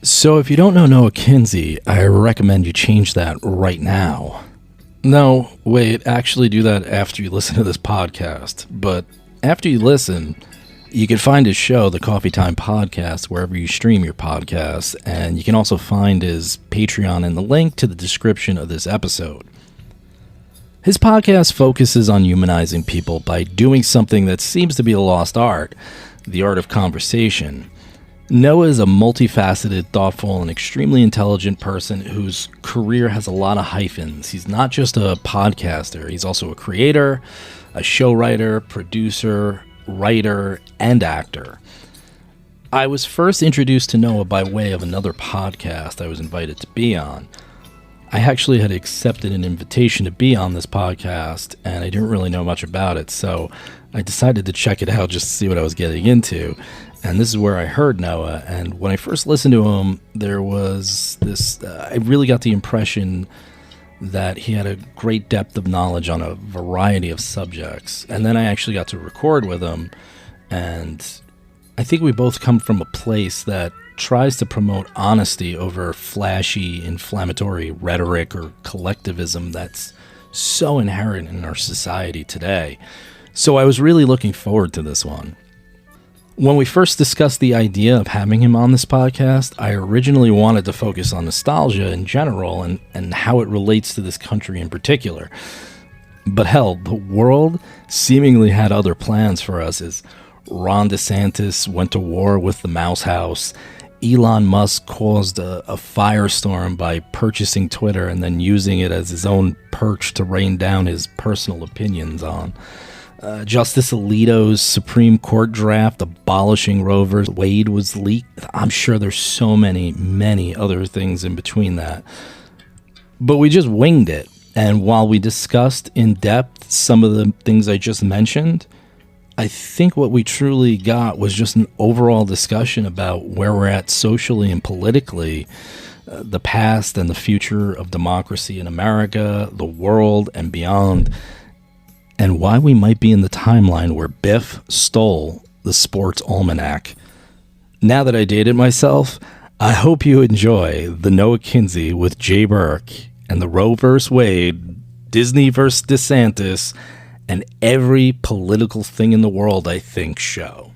So if you don't know Noah Kinsey, I recommend you change that right now. No, wait, actually do that after you listen to this podcast. But after you listen, you can find his show, the Coffee Time Podcast, wherever you stream your podcasts. And you can also find his Patreon in the link to the description of this episode. His podcast focuses on humanizing people by doing something that seems to be a lost art, the art of conversation. Noah is a multifaceted, thoughtful, and extremely intelligent person whose career has a lot of hyphens. He's not just a podcaster. He's also a creator, a show writer, producer, writer, and actor. I was first introduced to Noah by way of another podcast I was invited to be on. I actually had accepted an invitation to be on this podcast, and I didn't really know much about it, so I decided to check it out just to see what I was getting into. And this is where I heard Noah, and when I first listened to him, there was this, I really got the impression that he had a great depth of knowledge on a variety of subjects. And then I actually got to record with him, and I think we both come from a place that tries to promote honesty over flashy, inflammatory rhetoric or collectivism that's so inherent in our society today. So I was really looking forward to this one. When we first discussed the idea of having him on this podcast, I originally wanted to focus on nostalgia in general and how it relates to this country in particular. But hell, the world seemingly had other plans for us as Ron DeSantis went to war with the Mouse House, Elon Musk caused a firestorm by purchasing Twitter and then using it as his own perch to rain down his personal opinions on. Justice Alito's Supreme Court draft abolishing Roe v. Wade was leaked. I'm sure there's so many other things in between that. But we just winged it. And while we discussed in depth some of the things I just mentioned, I think what we truly got was just an overall discussion about where we're at socially and politically, the past and the future of democracy in America, the world, and beyond, and why we might be in the timeline where Biff stole the Sports Almanac. Now that I dated myself, I hope you enjoy the Noah Kinsey with Jay Burke and the Roe vs. Wade, Disney vs. DeSantis, and every political thing in the world, I think, show.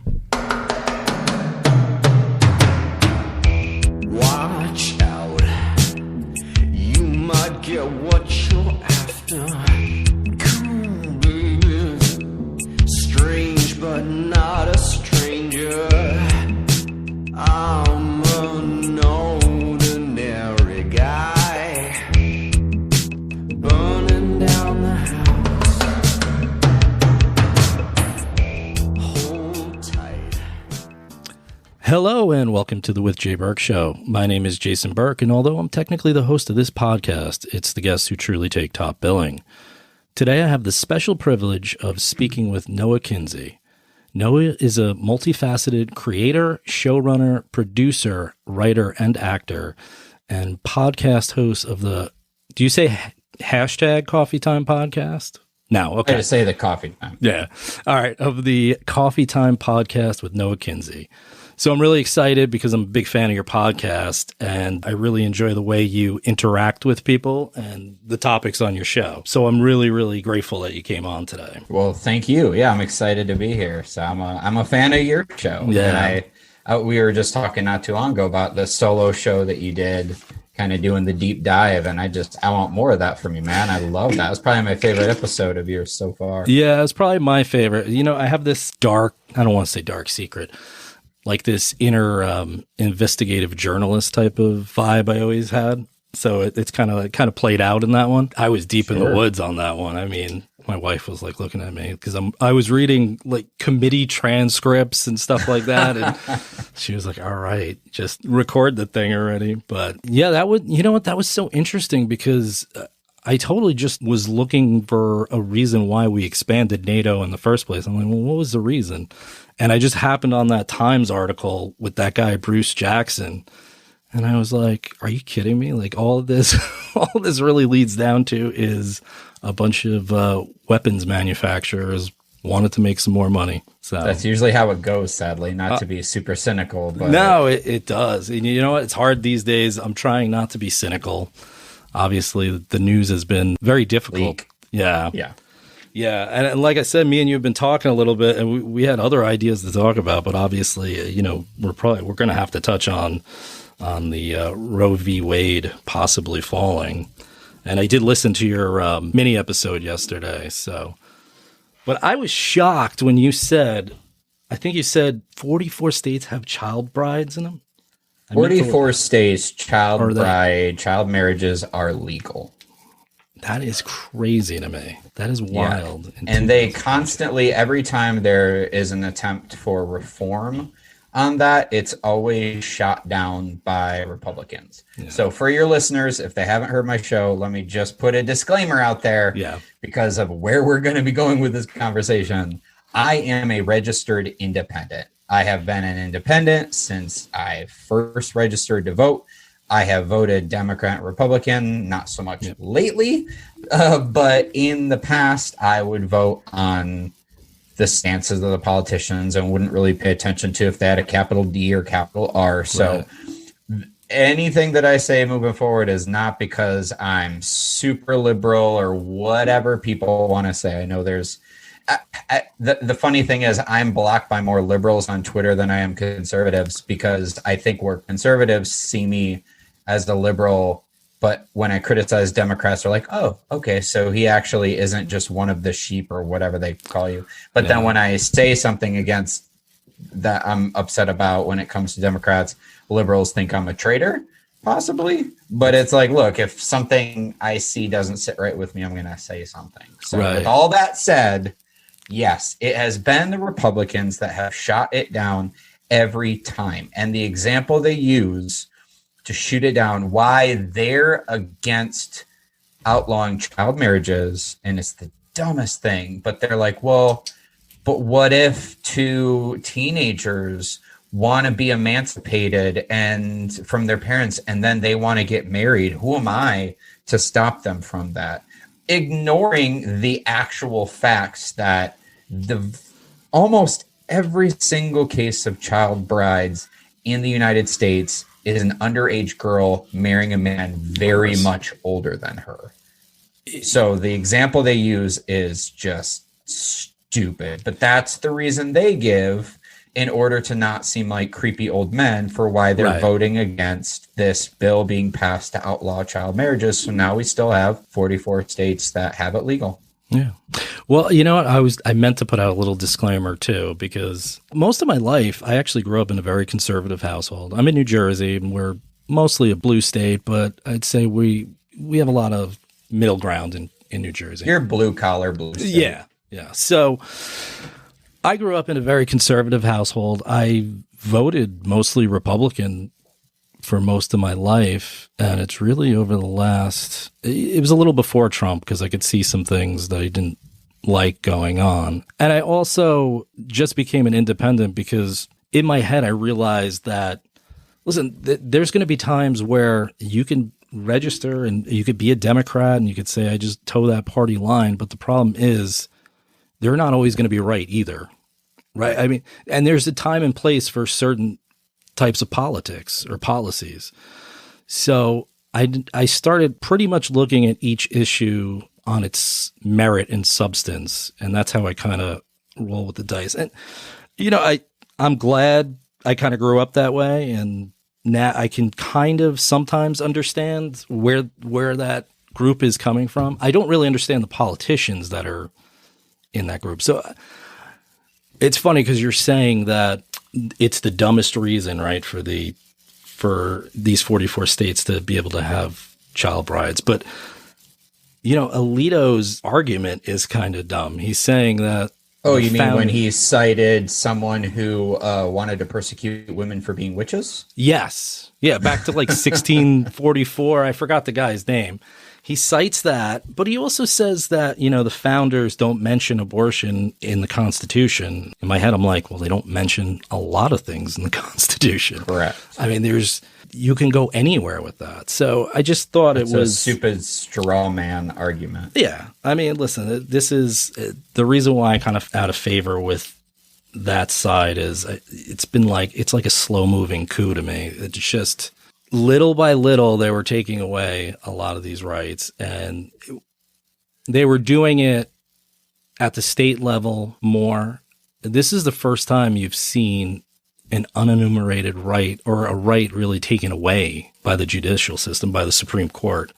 Watch out, you might get what you're after. Cool, baby, strange but not a stranger. I'm an ordinary guy, burning down the house. Hello and welcome to the With Jay Burke Show. My name is Jason Burke, and although I'm technically the host of this podcast, it's the guests who truly take top billing. Today I have the special privilege of speaking with Noah Kinsey. Noah is a multifaceted creator, showrunner, producer, writer, and actor, and podcast host of the, do you say hashtag Coffee Time Podcast? No, okay. I just say the Coffee Time. Yeah. All right. Of the Coffee Time Podcast with Noah Kinsey. So I'm really excited because I'm a big fan of your podcast, and I really enjoy the way you interact with people and the topics on your show. So I'm really, really grateful that you came on today. Well, thank you. Yeah, I'm excited to be here. So I'm a fan of your show. Yeah. And we were just talking not too long ago about the solo show that you did, kind of doing the deep dive, and I want more of that from you, man. I love that. It was probably my favorite episode of yours so far. Yeah, it's probably my favorite. You know, I have this dark, I don't want to say dark secret, like this inner investigative journalist type of vibe I always had. So it's kind of played out in that one. I was deep in the woods on that one. I mean, my wife was like looking at me because I was reading like committee transcripts and stuff like that, and she was like, "All right, just record the thing already." But yeah, that was so interesting because I totally just was looking for a reason why we expanded NATO in the first place. I'm like, well, what was the reason? And I just happened on that Times article with that guy, Bruce Jackson. And I was like, are you kidding me? Like all this really leads down to is a bunch of weapons manufacturers wanted to make some more money. So That's usually how it goes, sadly, not to be super cynical, but no, it does. And you know what? It's hard these days. I'm trying not to be cynical. Obviously, the news has been very difficult. Leak. Yeah. yeah. Yeah. And like I said, me and you have been talking a little bit, and we had other ideas to talk about, but obviously, we're going to have to touch on the Roe v. Wade possibly falling. And I did listen to your mini episode yesterday. So, but I was shocked when you said, I think you said 44 states have child brides in them. 44 states, child marriages are legal. That is crazy to me. That is wild. Yeah. And they constantly, every time there is an attempt for reform on that, it's always shot down by Republicans. Yeah. So for your listeners, if they haven't heard my show, let me just put a disclaimer out there because of where we're going to be going with this conversation. I am a registered independent. I have been an independent since I first registered to vote. I have voted Democrat and Republican, not so much lately, but in the past, I would vote on the stances of the politicians and wouldn't really pay attention to if they had a capital D or capital R. So anything that I say moving forward is not because I'm super liberal or whatever people want to say. I know there's the funny thing is I'm blocked by more liberals on Twitter than I am conservatives because I think where conservatives see me as a liberal, but when I criticize Democrats, they're like, oh, okay, so he actually isn't just one of the sheep or whatever they call you. But then when I say something against that I'm upset about when it comes to Democrats, liberals think I'm a traitor, possibly. But it's like, look, if something I see doesn't sit right with me, I'm going to say something. So with all that said, yes, it has been the Republicans that have shot it down every time. And the example they use to shoot it down, why they're against outlawing child marriages, and it's the dumbest thing, but they're like, well, but what if two teenagers want to be emancipated and from their parents and then they want to get married? Who am I to stop them from that? Ignoring the actual facts that almost every single case of child brides in the United States is an underage girl marrying a man very much older than her. So the example they use is just stupid, but that's the reason they give in order to not seem like creepy old men for why they're voting against this bill being passed to outlaw child marriages. So now we still have 44 states that have it legal. Yeah. Well, you know what? I meant to put out a little disclaimer too, because most of my life, I actually grew up in a very conservative household. I'm in New Jersey and we're mostly a blue state, but I'd say we have a lot of middle ground in New Jersey. You're blue collar, blue state. Yeah. Yeah. So I grew up in a very conservative household. I voted mostly Republican for most of my life. And it's really over the last, it was a little before Trump because I could see some things that I didn't like going on. And I also just became an independent because in my head, I realized that, listen, there's going to be times where you can register and you could be a Democrat and you could say, I just toe that party line. But the problem is they're not always going to be right either. Right. I mean, and there's a time and place for certain types of politics or policies. So I started pretty much looking at each issue on its merit and substance. And that's how I kind of roll with the dice. And, you know, I'm glad I kind of grew up that way. And now I can kind of sometimes understand where that group is coming from. I don't really understand the politicians that are in that group. So it's funny because you're saying that it's the dumbest reason, right, for these 44 states to be able to have child brides. But, you know, Alito's argument is kind of dumb. He's saying that. Oh, you mean when he cited someone who wanted to persecute women for being witches? Yes. Yeah. Back to like 1644. I forgot the guy's name. He cites that, but he also says that, the founders don't mention abortion in the Constitution. In my head, I'm like, well, they don't mention a lot of things in the Constitution. Correct. I mean, you can go anywhere with that. So I just thought it was a stupid straw man argument. Yeah. I mean, listen, this is the reason why I kind of out of favor with that side is it's like a slow moving coup to me. It's just little by little, they were taking away a lot of these rights, and they were doing it at the state level more. This is the first time you've seen an unenumerated right, or a right really taken away by the judicial system, by the Supreme Court.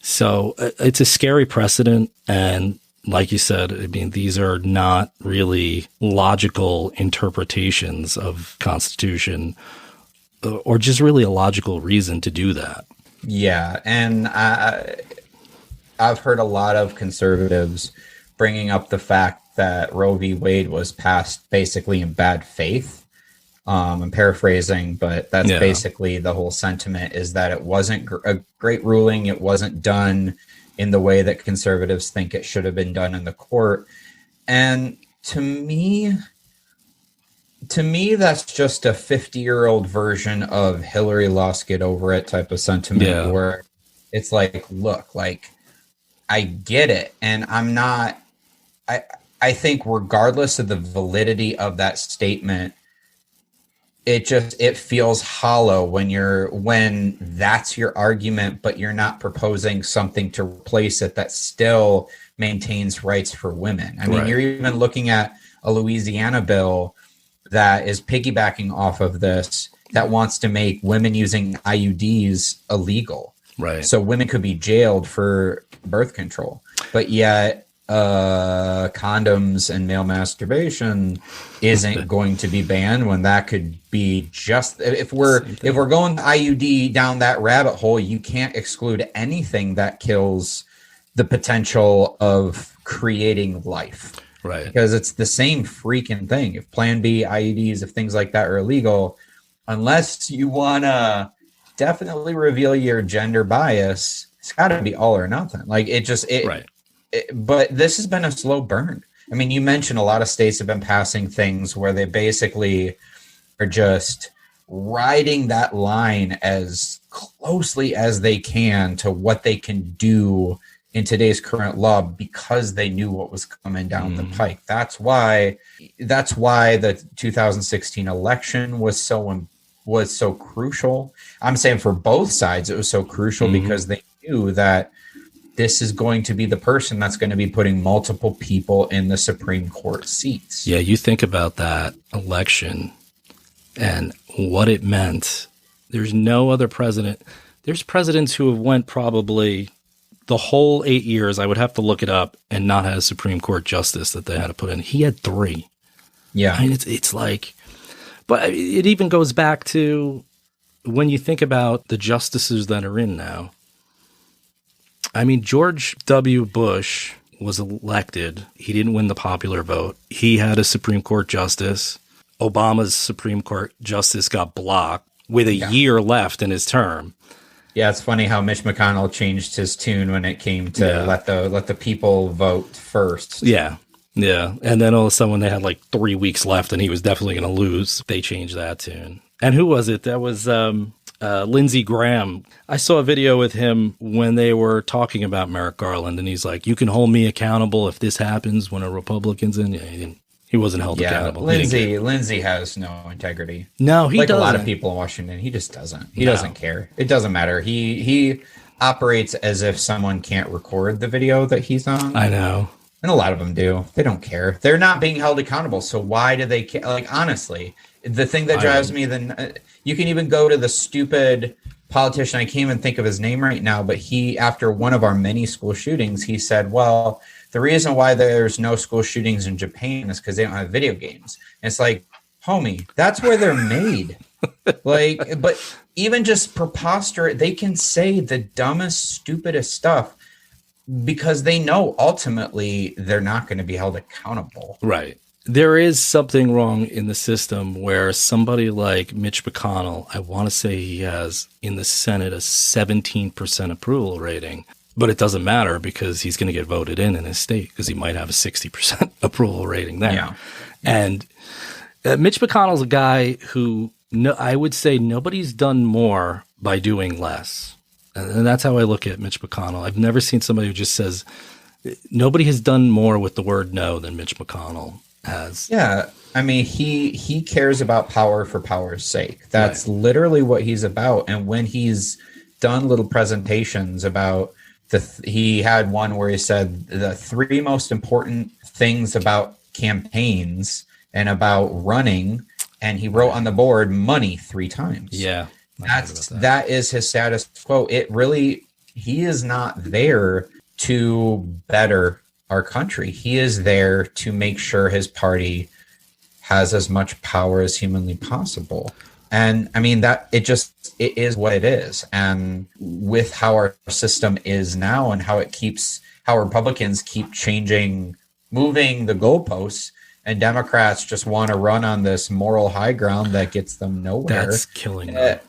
So it's a scary precedent. And like you said, I mean, these are not really logical interpretations of Constitution, or just really a logical reason to do that. Yeah. And I've heard a lot of conservatives bringing up the fact that Roe v. Wade was passed basically in bad faith. I'm paraphrasing, but that's basically the whole sentiment, is that it wasn't a great ruling. It wasn't done in the way that conservatives think it should have been done in the court. And to me, that's just a 50-year-old version of Hillary lost, get over it type of sentiment, where it's like, look, like, I get it. And I think regardless of the validity of that statement, it feels hollow when that's your argument, but you're not proposing something to replace it that still maintains rights for women. I mean, you're even looking at a Louisiana bill that is piggybacking off of this, that wants to make women using IUDs illegal. Right. So women could be jailed for birth control, but yet condoms and male masturbation isn't going to be banned, when that could be just, if we're going IUD down that rabbit hole, you can't exclude anything that kills the potential of creating life. Right. Because it's the same freaking thing. If Plan B, IUDs, if things like that are illegal, unless you want to definitely reveal your gender bias, it's got to be all or nothing. Like but this has been a slow burn. I mean, you mentioned a lot of states have been passing things where they basically are just riding that line as closely as they can to what they can do in today's current law, because they knew what was coming down the pike. That's why the 2016 election was so crucial. I'm saying for both sides, it was so crucial because they knew that this is going to be the person that's going to be putting multiple people in the Supreme Court seats. Yeah, you think about that election and what it meant. There's no other president. There's presidents who have went probably the whole 8 years, I would have to look it up, and not had a Supreme Court justice that they had to put in. He had 3. Yeah. I mean, it's like, but it even goes back to when you think about the justices that are in now. I mean, George W. Bush was elected. He didn't win the popular vote. He had a Supreme Court justice. Obama's Supreme Court justice got blocked with a year left in his term. Yeah, it's funny how Mitch McConnell changed his tune when it came to let the people vote first. Yeah. Yeah. And then all of a sudden, when they had like 3 weeks left and he was definitely going to lose, they changed that tune. And who was it? That was Lindsey Graham. I saw a video with him when they were talking about Merrick Garland, and he's like, you can hold me accountable if this happens when a Republican's in. Yeah, he wasn't held accountable. Lindsey has no integrity. No, he doesn't. A lot of people in Washington, he just doesn't. He doesn't care. It doesn't matter. He operates as if someone can't record the video that he's on. I know. And a lot of them do. They don't care. They're not being held accountable. So why do they care? Like, honestly, the thing that drives me, you can even go to the stupid politician. I can't even think of his name right now, but he, after one of our many school shootings, he said, well, the reason why there's no school shootings in Japan is because they don't have video games. And it's like, homie, that's where they're made. Like, but even just preposterous, they can say the dumbest, stupidest stuff because they know ultimately they're not going to be held accountable. Right. There is something wrong in the system where somebody like Mitch McConnell, I want to say he has in the Senate a 17% approval rating. But it doesn't matter because he's going to get voted in his state because he might have a 60% approval rating there. Yeah. And Mitch McConnell's a guy who I would say nobody's done more by doing less. And that's how I look at Mitch McConnell. I've never seen somebody who just says nobody has done more with the word no than Mitch McConnell has. Yeah. I mean, he cares about power for power's sake. That's literally what he's about. And when he's done little presentations about he had one where he said the 3 most important things about campaigns and about running, and he wrote on the board money 3 times. Yeah. That is his status quo. He is not there to better our country. He is there to make sure his party has as much power as humanly possible. And I mean, it is what it is. And with how our system is now and how Republicans keep moving the goalposts, and Democrats just want to run on this moral high ground that gets them nowhere. That's killing them.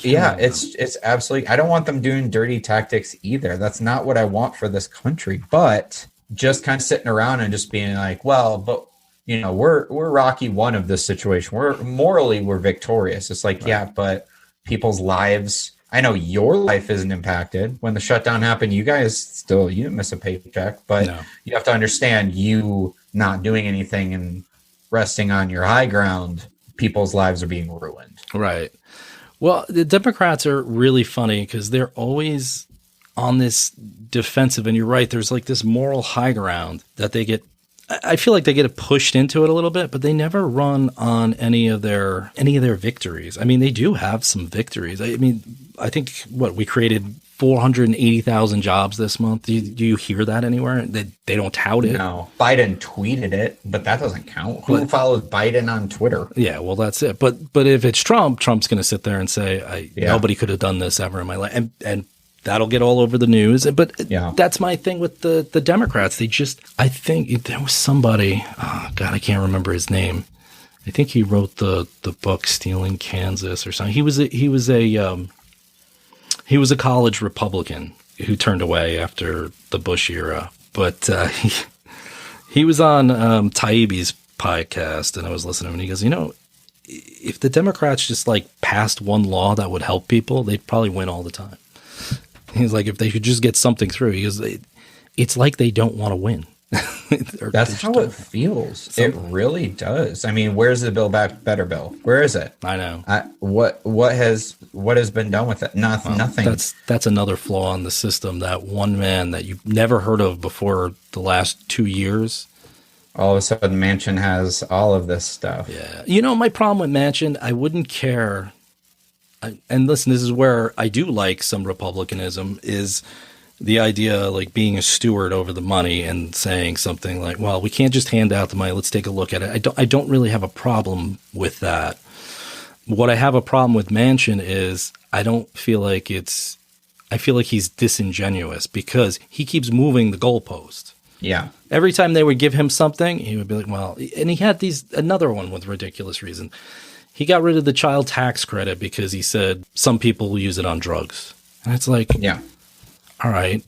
It's absolutely, I don't want them doing dirty tactics either. That's not what I want for this country. But just kind of sitting around and just being like, well, but we're Rocky one of this situation. We're victorious. It's like, yeah, but people's lives, I know your life isn't impacted. When the shutdown happened, you guys you didn't miss a paycheck, but you have to understand, you not doing anything and resting on your high ground, people's lives are being ruined. Right. Well, the Democrats are really funny because they're always on this defensive, and you're right. There's like this moral high ground that they get. I feel like they get pushed into it a little bit, but they never run on any of their victories. I mean, they do have some victories. I mean, I think we created 480,000 jobs this month. Do you hear that anywhere? They don't tout it. No, Biden tweeted it, but that doesn't count. Who follows Biden on Twitter? Yeah, well, that's it. But if it's Trump's going to sit there and say, nobody could have done this ever in my life, and that'll get all over the news. But that's my thing with the Democrats. I think there was somebody, oh God, I can't remember his name. I think he wrote the book Stealing Kansas or something. He was a college Republican who turned away after the Bush era. But he was on Taibbi's podcast, and I was listening to him, and he goes, if the Democrats just passed one law that would help people, they'd probably win all the time. He's like, if they could just get something through, he goes, it's like they don't want to win. That's how it feels. It really does. I mean, where's the Build Back Better bill? Where is it? I know. What has been done with it? Nothing. That's another flaw in the system. That one man that you've never heard of before the last 2 years. All of a sudden, Manchin has all of this stuff. Yeah. My problem with Manchin, I wouldn't care. And listen, this is where I do like some republicanism, is the idea being a steward over the money and saying something like, well, we can't just hand out the money. Let's take a look at it. I don't really have a problem with that. What I have a problem with Manchin is I feel like he's disingenuous because he keeps moving the goalpost. Yeah. Every time they would give him something, he would be like, well, and he had another one with ridiculous reason. He got rid of the child tax credit because he said some people will use it on drugs. And it's like, yeah, all right.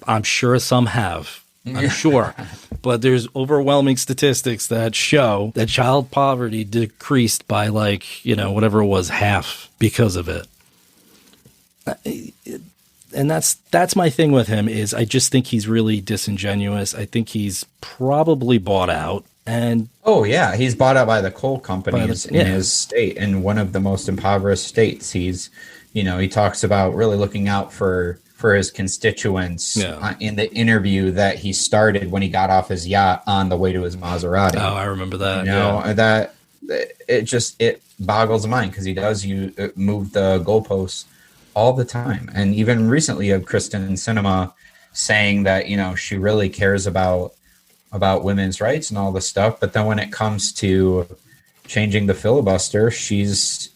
I'm sure some have. I'm sure. But there's overwhelming statistics that show that child poverty decreased by whatever it was, half because of it. And that's my thing with him, is I just think he's really disingenuous. I think he's probably bought out. And he's bought out by the coal companies in his state, in one of the most impoverished states. He's, he talks about really looking out for his constituents in the interview that he started when he got off his yacht on the way to his Maserati. Oh, I remember that. That it boggles the mind, because he does move the goalposts all the time. And even recently, you have Kristen Sinema saying that she really cares about women's rights and all this stuff, but then when it comes to changing the filibuster, she's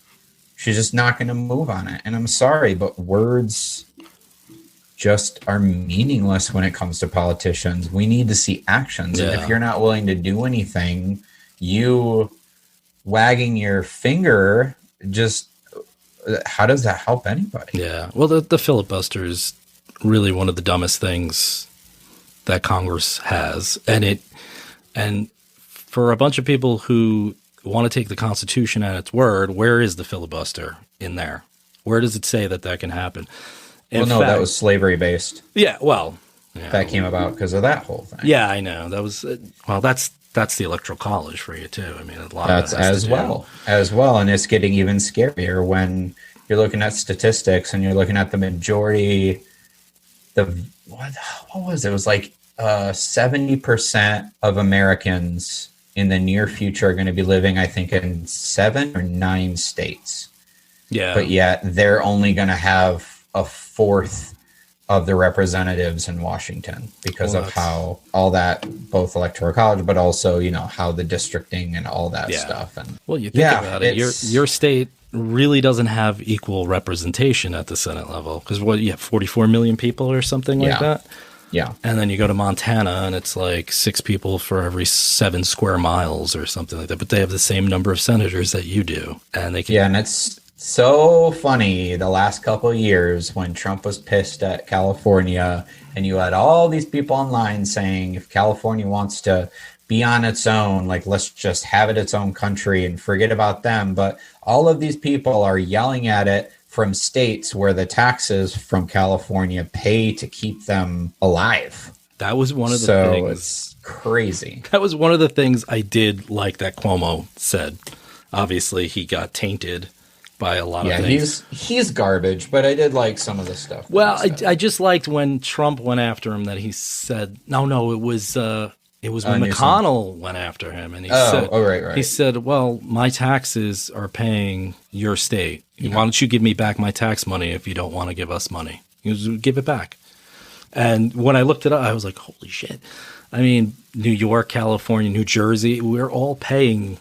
just not going to move on it. And I'm sorry, but words just are meaningless when it comes to politicians. We need to see actions. And if you're not willing to do anything, you wagging your finger just how does that help anybody? Yeah. Well, the filibuster is really one of the dumbest things that Congress has. And for a bunch of people who want to take the Constitution at its word, where is the filibuster in there? Where does it say that that can happen? That was slavery based. Yeah, well. Yeah. That came about because of that whole thing. Yeah, I know. That was, that's the Electoral College for you, too. I mean, a lot that's of that as well. And it's getting even scarier when you're looking at statistics and you're looking at the majority. What was it? It was like 70% of Americans in the near future are going to be living, I think, in 7 or 9 states. Yeah. But yet they're only going to have a fourth of the representatives in Washington because of how all that, both Electoral College, but also, how the districting and all that stuff. And you think about it, your state really doesn't have equal representation at the Senate level because you have 44 million people or something like that. Yeah. And then you go to Montana and it's like 6 people for every 7 square miles or something like that. But they have the same number of senators that you do. And they can. Yeah. And it's so funny the last couple of years when Trump was pissed at California and you had all these people online saying if California wants to be on its own, like let's just have it its own country and forget about them. But all of these people are yelling at it from states where the taxes from California pay to keep them alive. That was one of the things. It's crazy. That was one of the things I did like that Cuomo said. Obviously, he got tainted by a lot of things. He's garbage, but I did like some of the stuff. Well, I just liked when Trump went after him that he said, no, it was when McConnell went after him. And he said, right. He said, well, my taxes are paying your state. Why don't you give me back my tax money if you don't want to give us money? He goes, give it back. And when I looked it up, I was like, holy shit. I mean, New York, California, New Jersey, we're all paying.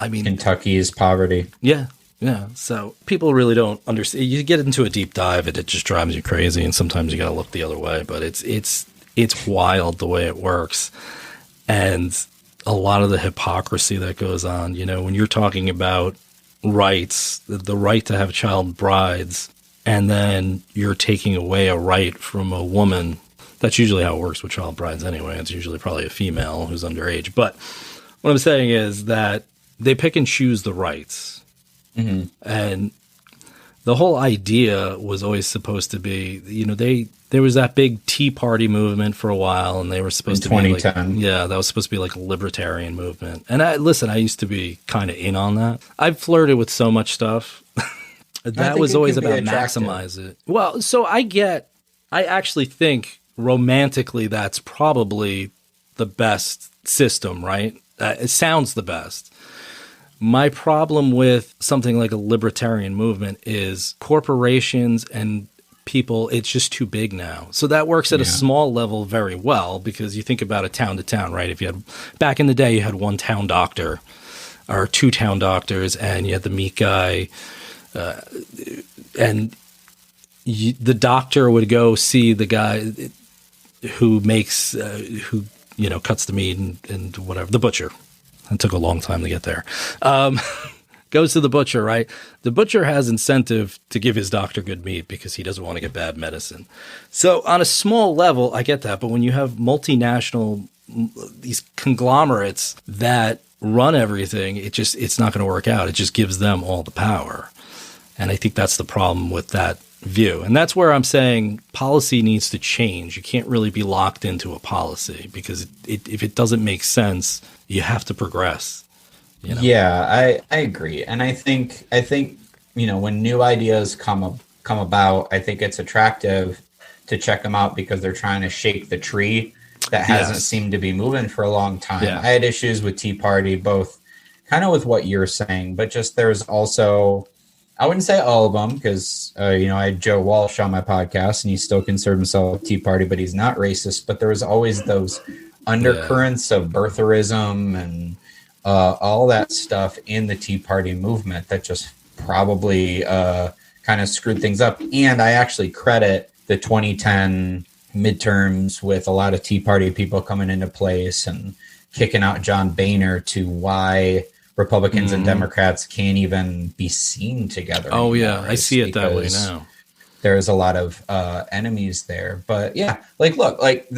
I mean, Kentucky's poverty. Yeah. Yeah. So people really don't understand. You get into a deep dive and it just drives you crazy. And sometimes you got to look the other way. But it's wild the way it works. And a lot of the hypocrisy that goes on, when you're talking about rights, the right to have child brides, and then you're taking away a right from a woman. That's usually how it works with child brides anyway. It's usually probably a female who's underage. But what I'm saying is that they pick and choose the rights. Mm-hmm. And the whole idea was always supposed to be, there was that big Tea Party movement for a while, and they were supposed to be like, that was supposed to be like a libertarian movement. And I used to I kind of in on that. I've flirted with so much stuff. That was always about maximize it. Well, so I actually think romantically that's probably the best system, right? It sounds the best. My problem with something like a libertarian movement is corporations and people, it's just too big now. So that works at a small level very well because you think about it town to town, right? If you had back in the day, you had one town doctor or 2 town doctors and you had the meat guy and the doctor would go see the guy who makes, cuts the meat and whatever, the butcher. It took a long time to get there. Goes to the butcher, right? The butcher has incentive to give his doctor good meat because he doesn't want to get bad medicine. So on a small level, I get that. But when you have multinational, these conglomerates that run everything, it's not going to work out. It just gives them all the power. And I think that's the problem with that view. And that's where I'm saying policy needs to change. You can't really be locked into a policy because if it doesn't make sense, you have to progress. Yeah, I agree. And I think when new ideas come about, I think it's attractive to check them out because they're trying to shake the tree that hasn't seemed to be moving for a long time. Yeah. I had issues with Tea Party, both kind of with what you're saying, but just there's also, I wouldn't say all of them because, I had Joe Walsh on my podcast and he still considered himself a Tea Party, but he's not racist. But there was always those undercurrents of birtherism and all that stuff in the Tea Party movement that just probably kind of screwed things up. And I actually credit the 2010 midterms with a lot of Tea Party people coming into place and kicking out John Boehner to why Republicans and Democrats can't even be seen together Oh, yeah. anymore, I see it that way because now. there's a lot of enemies there. But yeah, like, look, like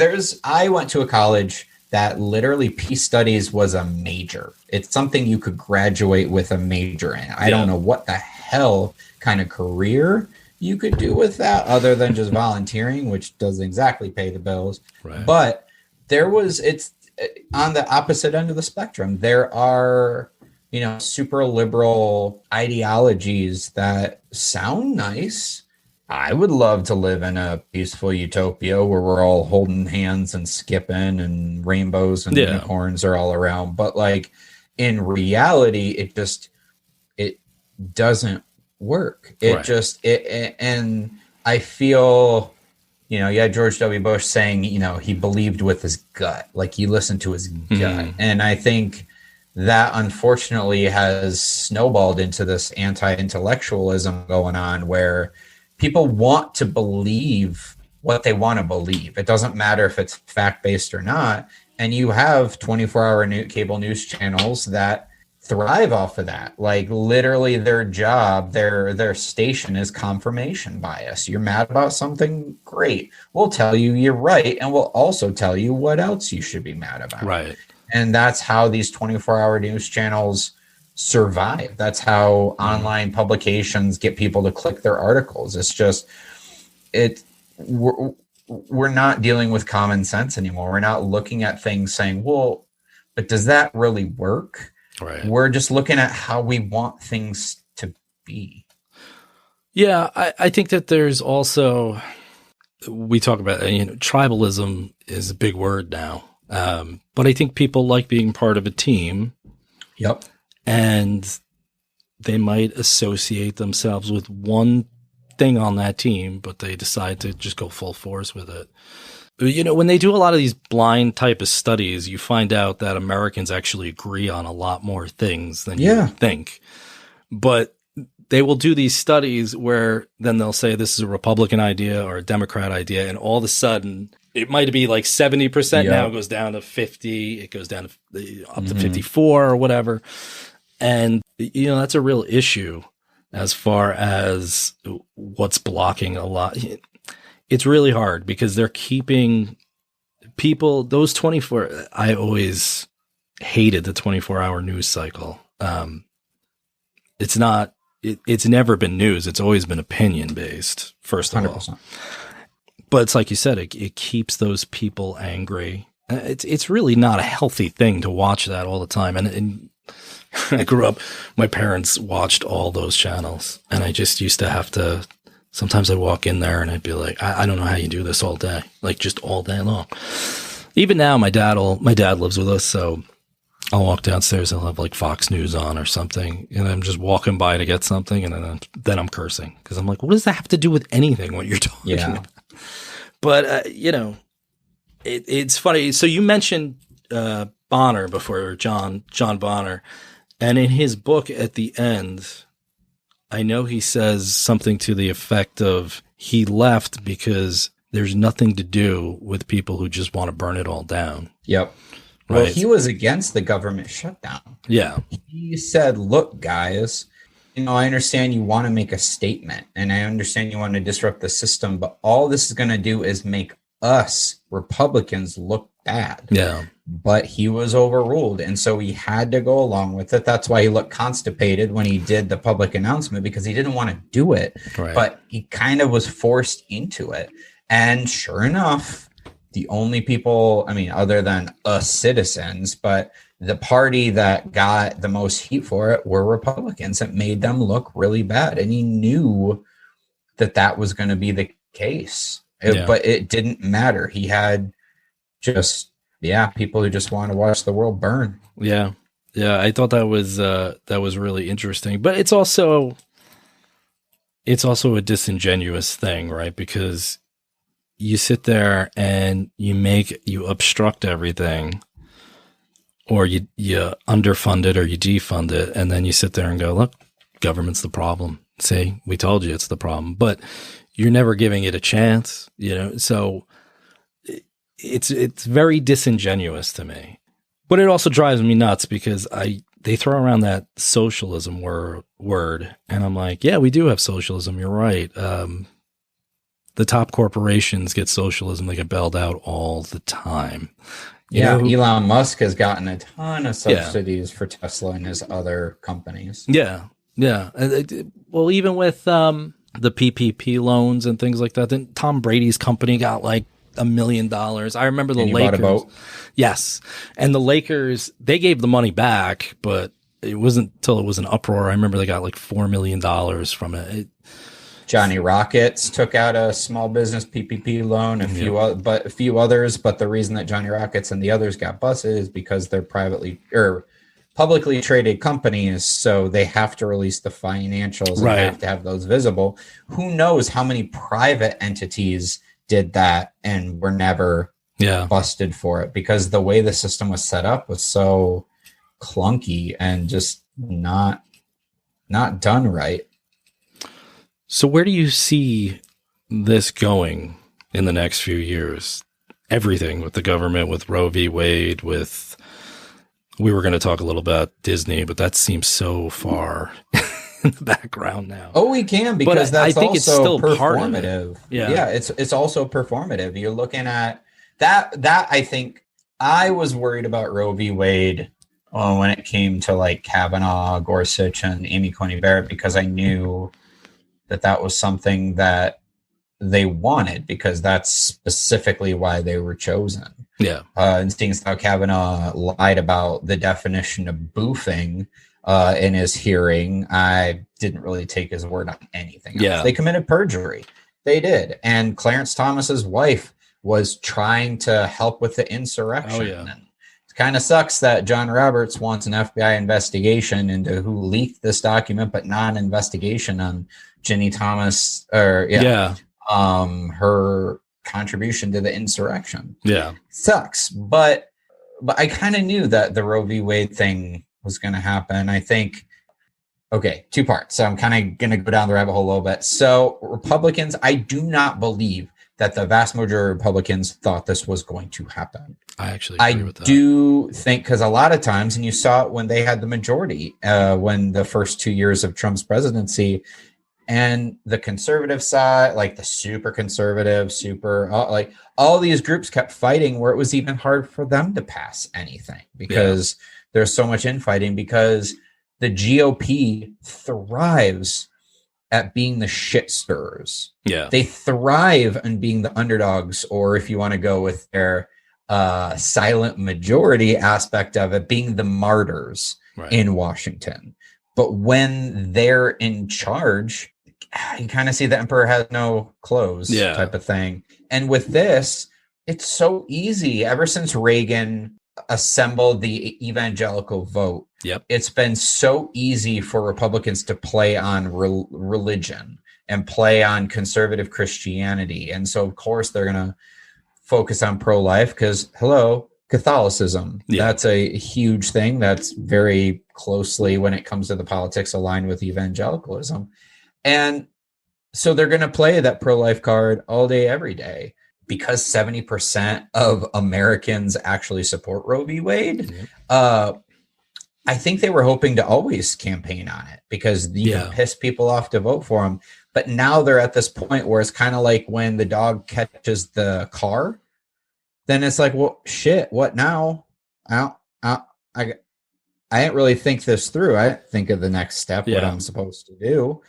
I went to a college that literally peace studies was a major. It's something you could graduate with a major in. I don't know what the hell kind of career you could do with that other than just volunteering, which doesn't exactly pay the bills. Right. But it's on the opposite end of the spectrum. There are, super liberal ideologies that sound nice. I would love to live in a peaceful utopia where we're all holding hands and skipping and rainbows and unicorns are all around. But like in reality, it doesn't work. And I feel, you had George W. Bush saying, he believed with his gut, like he listened to his gut. And I think that unfortunately has snowballed into this anti-intellectualism going on where people want to believe what they want to believe. It doesn't matter if it's fact-based or not. And you have 24-hour cable news channels that thrive off of that. Like literally their job, their station is confirmation bias. You're mad about something? Great. We'll tell you you're right. And we'll also tell you what else you should be mad about. Right. And that's how these 24-hour news channels survive. That's how online publications get people to click their articles. It's just, we're not dealing with common sense anymore. We're not looking at things saying, well, but does that really work? Right. We're just looking at how we want things to be. Yeah, I think that there's also, we talk about, tribalism is a big word now. But I think people like being part of a team. Yep. And they might associate themselves with one thing on that team, but they decide to just go full force with it. When they do a lot of these blind type of studies, you find out that Americans actually agree on a lot more things than you would think. But they will do these studies where then they'll say this is a Republican idea or a Democrat idea, and all of a sudden it might be like 70% now, it goes down to 50, it goes down to up to 54 or whatever. And, that's a real issue as far as what's blocking a lot. It's really hard because they're keeping people, those 24, I always hated the 24-hour news cycle. It's never been news. It's always been opinion based, first of 100%. all. But it's like you said, it keeps those people angry. It's really not a healthy thing to watch that all the time. And I grew up, my parents watched all those channels, and I just used to have to, sometimes I'd walk in there and I'd be like, I don't know how you do this all day, like just all day long. Even now, my dad lives with us, so I'll walk downstairs and I'll have like Fox News on or something, and I'm just walking by to get something, and then I'm cursing because I'm like, what does that have to do with anything? What you're talking about? But it's funny. So you mentioned Bonner before, John Bonner, and in his book at the end, I know he says something to the effect of he left because there's nothing to do with people who just want to burn it all down. Yep. Right. Well, he was against the government shutdown. Yeah. He said, look, guys, I understand you want to make a statement, and I understand you want to disrupt the system, but all this is going to do is make us Republicans look bad. Yeah. But he was overruled, and so he had to go along with it. That's why he looked constipated when he did the public announcement, because he didn't want to do it. Right. But he kind of was forced into it. And sure enough, the only people, other than us citizens, but the party that got the most heat for it were Republicans. It made them look really bad. And he knew that was going to be the case. But it didn't matter. He had just, people who just want to watch the world burn. Yeah. Yeah. I thought that was really interesting, but it's also a disingenuous thing, right? Because you sit there and you obstruct everything, or you underfund it or you defund it. And then you sit there and go, look, government's the problem. See, we told you it's the problem, but you're never giving it a chance, so it's very disingenuous to me. But it also drives me nuts because they throw around that socialism word, and I'm like, yeah, we do have socialism. You're right. The top corporations get socialism. They get bailed out all the time. Elon Musk has gotten a ton of subsidies for Tesla and his other companies. Yeah. Well, even with the PPP loans and things like that, then Tom Brady's company got like $1 million. I remember the Lakers. Bought a boat? Yes. And the Lakers, they gave the money back, but it wasn't until it was an uproar. I remember they got like $4 million from it. Johnny Rockets took out a small business PPP loan, a few others. But the reason that Johnny Rockets and the others got busted is because they're publicly traded companies, so they have to release the financials and have to have those visible. Who knows how many private entities did that and were never busted for it, because the way the system was set up was so clunky and just not done right. So where do you see this going in the next few years? Everything with the government, with Roe v. Wade, we were going to talk a little about Disney, but that seems so far in the background now. Oh, we can, because I think also it's still performative. Yeah, it's also performative. You're looking at that. I think I was worried about Roe v. Wade when it came to like Kavanaugh, Gorsuch, and Amy Coney Barrett, because I knew that was something that they wanted, because that's specifically why they were chosen. Yeah. And seeing how Kavanaugh lied about the definition of boofing in his hearing, I didn't really take his word on anything else. Yeah. They committed perjury. They did. And Clarence Thomas's wife was trying to help with the insurrection. Oh, yeah. And it kind of sucks that John Roberts wants an FBI investigation into who leaked this document, but not an investigation on Ginny Thomas her contribution to the insurrection. Yeah. Sucks. But I kind of knew that the Roe v. Wade thing was going to happen. I think, okay, two parts. So I'm kind of going to go down the rabbit hole a little bit. So Republicans, I do not believe that the vast majority of Republicans thought this was going to happen. I actually agree with that. I do think, because a lot of times, and you saw it when they had the majority, when the first 2 years of Trump's presidency, and the conservative side, like the super conservative, like all these groups kept fighting, where it was even hard for them to pass anything, because there's so much infighting, because the GOP thrives at being the shit stirrers. Yeah. They thrive on being the underdogs, or if you want to go with their silent majority aspect of it, being the martyrs in Washington. But when they're in charge, you kind of see the emperor has no clothes type of thing. And with this, it's so easy. Ever since Reagan assembled the evangelical vote, it's been so easy for Republicans to play on religion and play on conservative Christianity. And so, of course, they're going to focus on pro-life, because, Catholicism. That's a huge thing. That's very closely, when it comes to the politics, aligned with evangelicalism. And so they're going to play that pro-life card all day, every day, because 70% of Americans actually support Roe v. Wade. I think they were hoping to always campaign on it, because you can piss people off to vote for them. But now they're at this point where it's kind of like when the dog catches the car, then it's like, well, shit, what now? I didn't really think this through. I didn't think of the next step, what I'm supposed to do.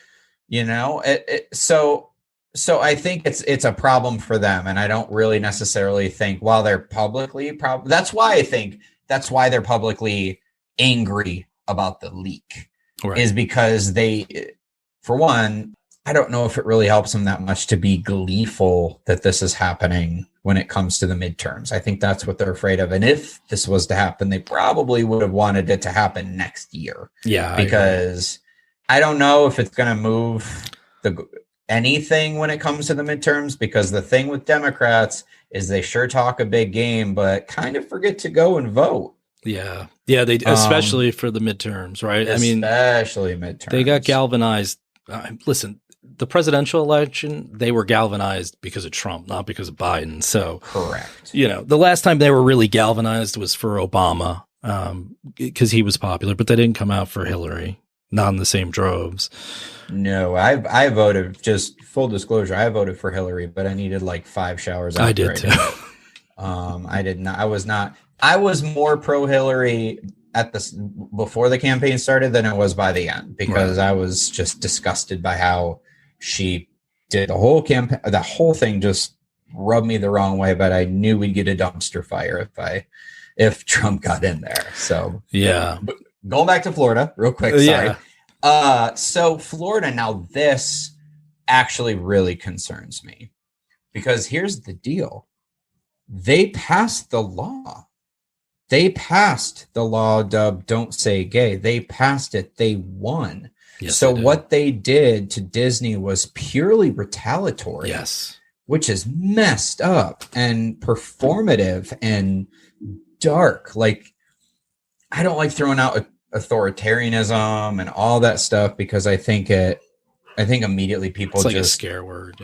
So I think it's a problem for them. And I don't really necessarily think, while they're publicly that's why they're publicly angry about the leak, is because they, for one, I don't know if it really helps them that much to be gleeful that this is happening when it comes to the midterms. I think that's what they're afraid of. And if this was to happen, they probably would have wanted it to happen next year. Yeah. Because I don't know if it's going to move anything when it comes to the midterms, because the thing with Democrats is they sure talk a big game, but kind of forget to go and vote. Yeah. Yeah. They, especially for the midterms, right? Especially midterms. They got galvanized. Listen, the presidential election, they were galvanized because of Trump, not because of Biden. So correct. The last time they were really galvanized was for Obama. because he was popular, but they didn't come out for Hillary, not in the same droves. No, I voted, just full disclosure, I voted for Hillary, but I needed like 5 showers after I did too. I did not. I was more pro Hillary at this before the campaign started than it was by the end, because I was just disgusted by how she did the whole campaign. The whole thing just rubbed me the wrong way, but I knew we'd get a dumpster fire if Trump got in there. So yeah. But going back to Florida real quick. Sorry. So Florida, now this actually really concerns me, because here's the deal. They passed the law. They passed the law dubbed "Don't Say Gay." They passed it. They won. Yes, so what they did to Disney was purely retaliatory. Yes. Which is messed up and performative and dark. Like, I don't like throwing out authoritarianism and all that stuff, because I think immediately people it's like just a scare word.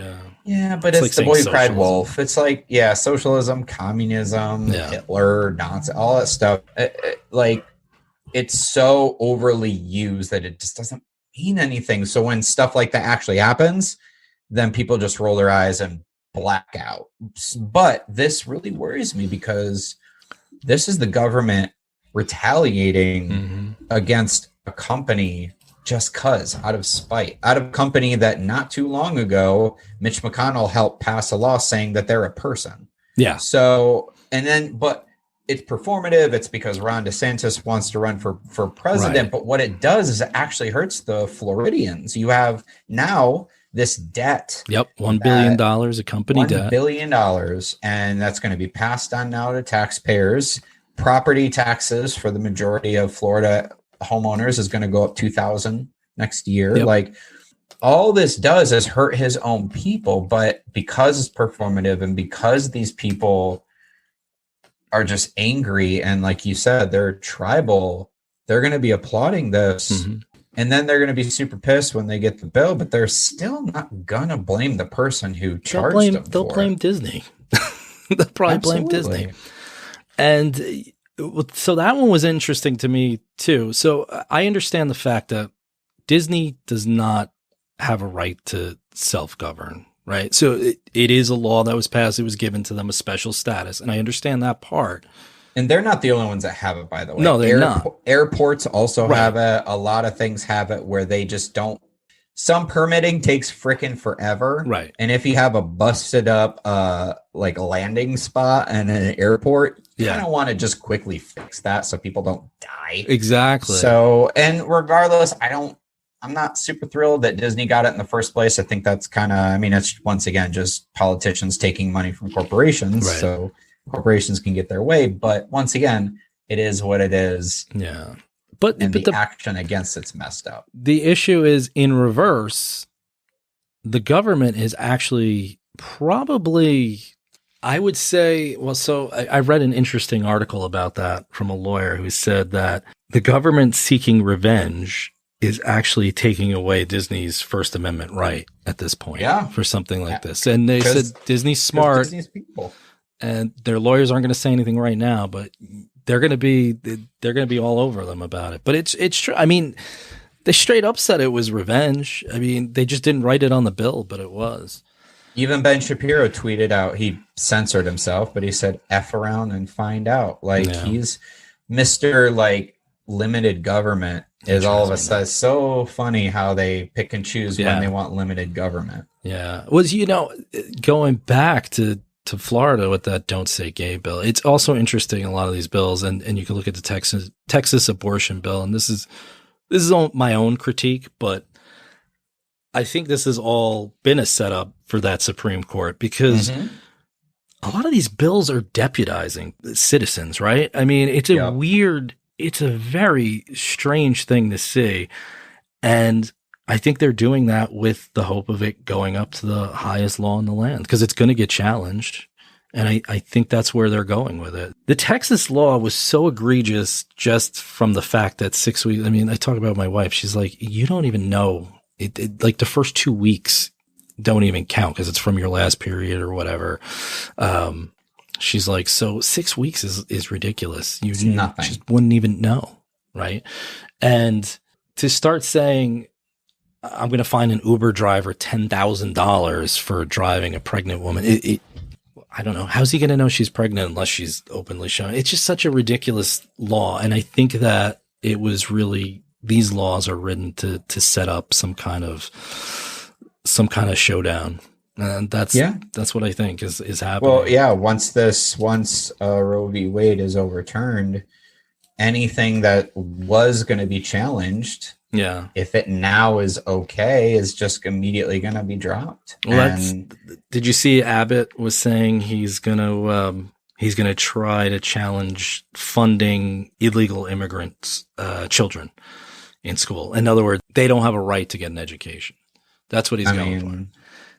Yeah, but it's like the boy who cried wolf. It's like, yeah, socialism, communism, Hitler, Nazi, all that stuff. Like, it's so overly used that it just doesn't mean anything. So when stuff like that actually happens, then people just roll their eyes and black out. But this really worries me, because this is the government retaliating against a company just out of spite, out of company that not too long ago, Mitch McConnell helped pass a law saying that they're a person. Yeah. So, but it's performative. It's because Ron DeSantis wants to run for president. Right. But what it does is it actually hurts the Floridians. You have now this debt. Yep. $1 billion, a company debt. $1 billion. And that's going to be passed on now to taxpayers. Property taxes for the majority of Florida homeowners is going to go up $2,000 next year. Yep. Like, all this does is hurt his own people, but because it's performative and because these people are just angry and, like you said, they're tribal, they're going to be applauding this. And then they're going to be super pissed when they get the bill, but they're still not going to blame the person who charged them. They'll blame Disney. They'll probably blame Disney. And so that one was interesting to me too. So I understand the fact that Disney does not have a right to self-govern, right? So it is a law that was passed. It was given to them a special status. And I understand that part. And they're not the only ones that have it, by the way. No, they're not. Airports also have it. A lot of things have it where they just don't. Some permitting takes freaking forever. Right. And if you have a busted up like a landing spot and an airport, you kind of want to just quickly fix that so people don't die. Exactly. So, and regardless, I'm not super thrilled that Disney got it in the first place. I think that's it's once again just politicians taking money from corporations. Right. So corporations can get their way. But once again, it is what it is. Yeah. But the action against it's messed up. The issue is in reverse. The government is actually probably, I would say, well, so I read an interesting article about that from a lawyer who said that the government seeking revenge is actually taking away Disney's First Amendment right at this point for something like this. And they said Disney's smart. Disney's people. And their lawyers aren't going to say anything right now, but they're going to be all over them about it. But it's true. I mean, they straight up said it was revenge. I mean, they just didn't write it on the bill, but it was. Even Ben Shapiro tweeted out, he censored himself, but he said, F around and find out. Like, he's Mr. like limited government is all of a sudden so funny how they pick and choose when they want limited government. Yeah. Was, going back to Florida with that Don't Say Gay bill. It's also interesting, a lot of these bills, and you can look at the Texas abortion bill, and this is all my own critique, but I think this has all been a setup for that Supreme Court, because a lot of these bills are deputizing citizens, right? I mean, it's it's a very strange thing to see, and I think they're doing that with the hope of it going up to the highest law in the land, because it's going to get challenged. And I think that's where they're going with it. The Texas law was so egregious just from the fact that 6 weeks. I mean, I talk about my wife. She's like, you don't even know it like the first 2 weeks don't even count because it's from your last period or whatever. She's like, so 6 weeks is ridiculous. You nothing. just wouldn't even know, right? And to start saying, I'm going to find an Uber driver $10,000 for driving a pregnant woman. I don't know. How's he going to know she's pregnant unless she's openly showing? It's just such a ridiculous law. And I think that it was really, these laws are written to set up some kind of showdown. And that's what I think is happening. Well, yeah. Once Roe v. Wade is overturned, anything that was going to be challenged, if it now is okay, is just immediately going to be dropped. Well, did you see Abbott was saying he's going to try to challenge funding illegal immigrants' children in school. In other words, they don't have a right to get an education. That's what he's going for.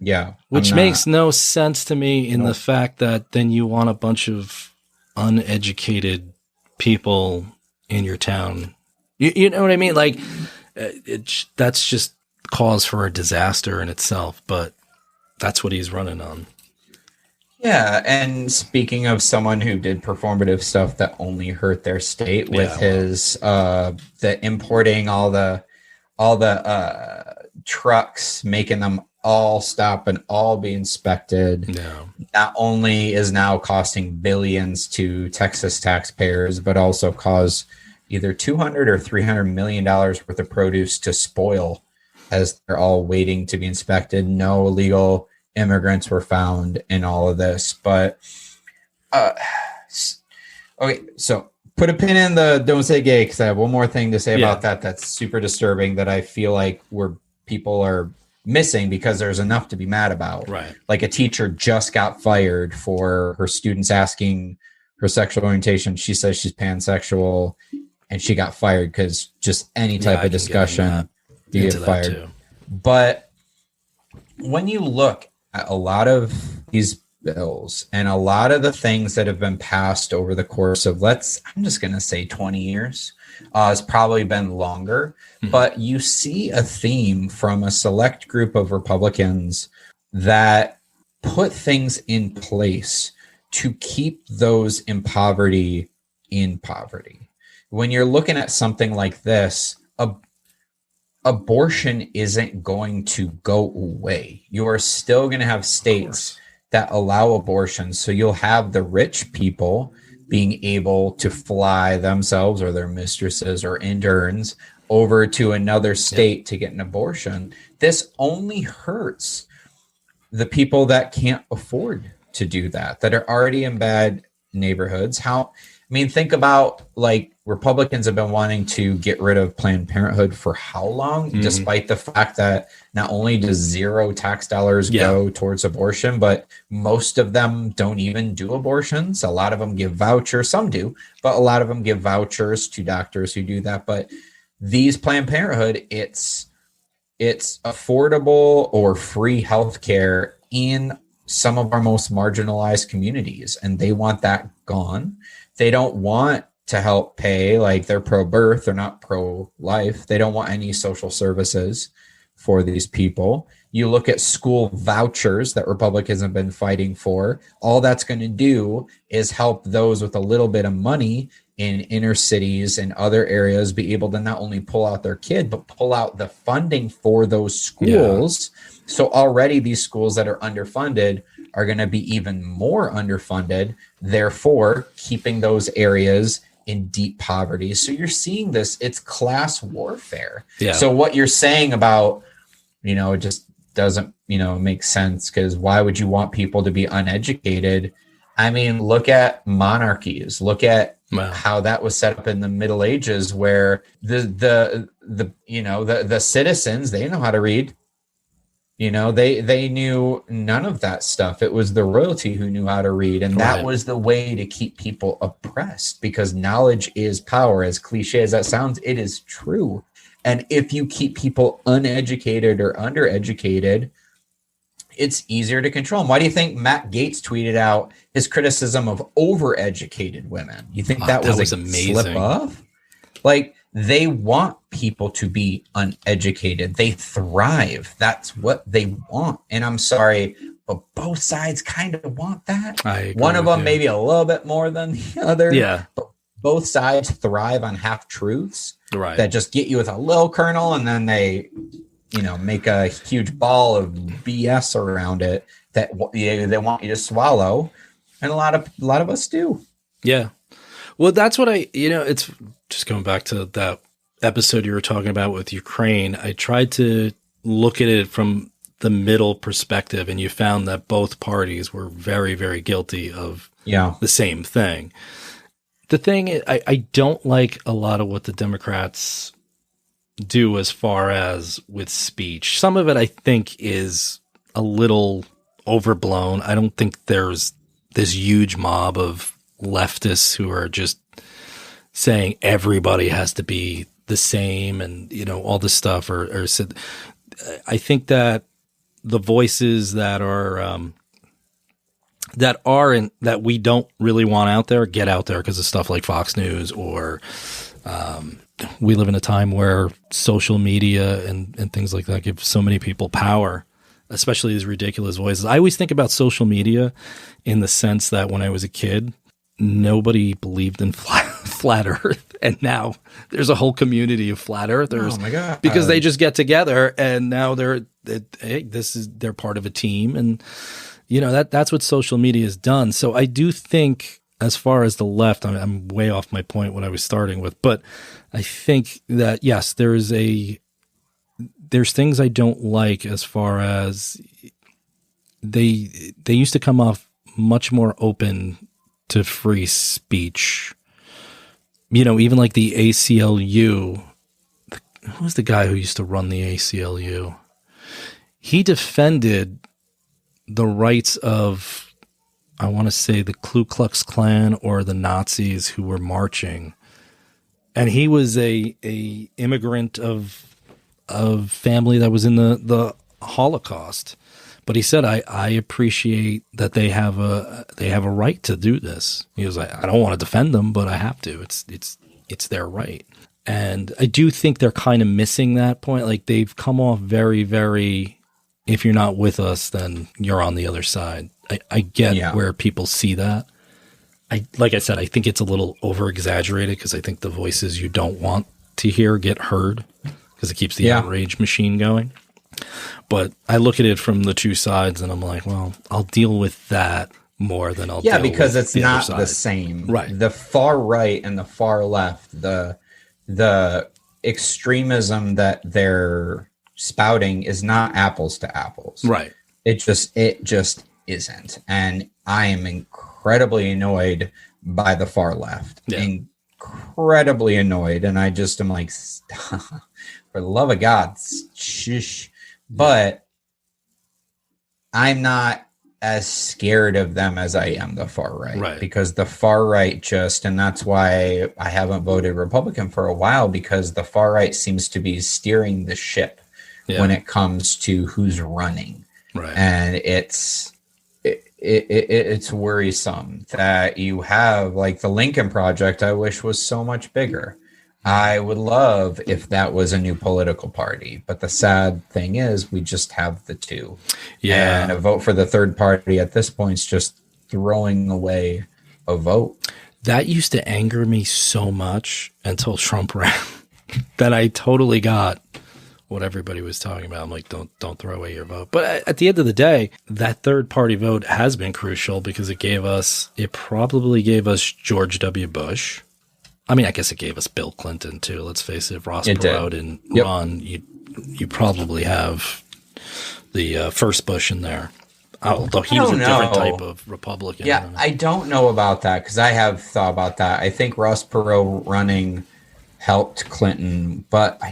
Yeah. Which makes no sense to me in the fact that then you want a bunch of uneducated people in your town. You know what I mean? Like, that's just cause for a disaster in itself, but that's what he's running on. Yeah, and speaking of someone who did performative stuff that only hurt their state with his the importing all the trucks, making them all stop and all be inspected. Not only is now costing billions to Texas taxpayers, but also cause either $200 or $300 million worth of produce to spoil as they're all waiting to be inspected. No illegal immigrants were found in all of this. But okay, so put a pin in the don't say gay, because I have one more thing to say about that that's super disturbing, that I feel like people are missing because there's enough to be mad about. Right. Like a teacher just got fired for her students asking her sexual orientation. She says she's pansexual, and she got fired because just any type of discussion, you get fired. Too. But when you look at a lot of these bills and a lot of the things that have been passed over the course of, I'm just going to say 20 years, it's probably been longer, but you see a theme from a select group of Republicans that put things in place to keep those in poverty. When you're looking at something like this, abortion isn't going to go away. You are still going to have states that allow abortion. So you'll have the rich people being able to fly themselves or their mistresses or interns over to another state to get an abortion. This only hurts the people that can't afford to do that are already in bad neighborhoods. Think about, like, Republicans have been wanting to get rid of Planned Parenthood for how long, despite the fact that not only does zero tax dollars go towards abortion, but most of them don't even do abortions. A lot of them give vouchers. Some do, but a lot of them give vouchers to doctors who do that. But these Planned Parenthood, it's affordable or free healthcare in some of our most marginalized communities, and they want that gone. They don't want to help pay, like, they're pro-birth, they're not pro-life. They don't want any social services for these people. You look at school vouchers that Republicans have been fighting for. All that's going to do is help those with a little bit of money in inner cities and other areas be able to not only pull out their kid, but pull out the funding for those schools. So already these schools that are underfunded are going to be even more underfunded, therefore keeping those areas in deep poverty. So you're seeing this, it's class warfare. So what you're saying about, it just doesn't, make sense, because why would you want people to be uneducated? Look at monarchies, look at how that was set up in the Middle Ages, where the citizens, they know how to read. They knew none of that stuff. It was the royalty who knew how to read. And that was the way to keep people oppressed, because knowledge is power. As cliche as that sounds, it is true. And if you keep people uneducated or undereducated, it's easier to control them. Why do you think Matt Gaetz tweeted out his criticism of overeducated women? You think that was amazing slip up? Like, they want people to be uneducated. They thrive. That's what they want. And I'm sorry, but both sides kind of want that. I agree One of with them you. maybe a little bit more than the other. Yeah. But both sides thrive on half truths Right. that just get you with a little kernel, and then they, make a huge ball of BS around it that they want you to swallow, and a lot of us do. Yeah. Well, that's what it's just going back to that episode you were talking about with Ukraine. I tried to look at it from the middle perspective, and you found that both parties were very, very guilty of the same thing. The thing is, I don't like a lot of what the Democrats do as far as with speech. Some of it I think is a little overblown. I don't think there's this huge mob of leftists who are just saying everybody has to be the same and, all this stuff or said. I think that the voices that we don't really want out there get out there because of stuff like Fox News or we live in a time where social media and things like that give so many people power, especially these ridiculous voices. I always think about social media in the sense that when I was a kid, nobody believed in flat Earth, and now there's a whole community of flat Earthers. Oh my God. Because they just get together, and now they're part of a team, and that's what social media has done. So I do think, as far as the left, I'm way off my point what I was starting with, but I think that yes, there's things I don't like as far as they used to come off much more open to free speech. Even like the ACLU. Who was the guy who used to run the ACLU? He defended the rights of, I want to say, the Ku Klux Klan or the Nazis who were marching. And he was a immigrant of family that was in the Holocaust. But he said, I appreciate that they have a right to do this. He was like, I don't want to defend them, but I have to. It's their right. And I do think they're kind of missing that point. Like, they've come off very, very, if you're not with us, then you're on the other side. I get where people see that. Like I said, I think it's a little over exaggerated because I think the voices you don't want to hear get heard because it keeps the outrage machine going. But I look at it from the two sides and I'm like, well, I'll deal with that more than I'll deal because with it's the not other the side. same. Right. The far right and the far left, the extremism that they're spouting is not apples to apples. Right. It just isn't. And I am incredibly annoyed by the far left. Incredibly annoyed. And I just am like, stop. For the love of God, shush. But I'm not as scared of them as I am the far right. Right. Because the far right and that's why I haven't voted Republican for a while, because the far right seems to be steering the ship when it comes to who's running. Right. And it's worrisome that you have, like, the Lincoln Project, I wish was so much bigger. I would love if that was a new political party, but the sad thing is we just have the two. Yeah. And a vote for the third party at this point is just throwing away a vote. That used to anger me so much until Trump ran that I totally got what everybody was talking about. I'm like, don't throw away your vote. But at the end of the day, that third party vote has been crucial because it probably gave us George W. Bush. I mean, I guess it gave us Bill Clinton too. Let's face it, Ross Perot and Ron. You probably have the first Bush in there, although he was a different type of Republican. Yeah, I don't know about that because I have thought about that. I think Ross Perot running helped Clinton, but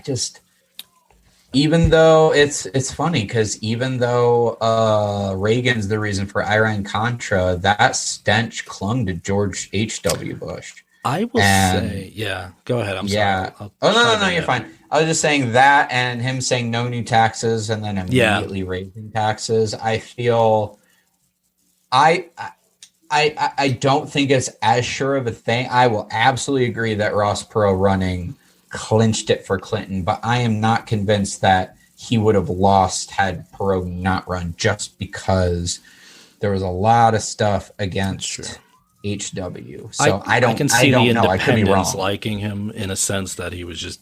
even though it's funny because even though Reagan's the reason for Iran-Contra, that stench clung to George H.W. Bush. I will say, go ahead. I'm sorry. No, you're fine. I was just saying that, and him saying no new taxes and then immediately raising taxes. I feel I don't think it's as sure of a thing. I will absolutely agree that Ross Perot running clinched it for Clinton, but I am not convinced that he would have lost had Perot not run, just because there was a lot of stuff against HW. So I don't know. I could be wrong. Liking him in a sense that he was just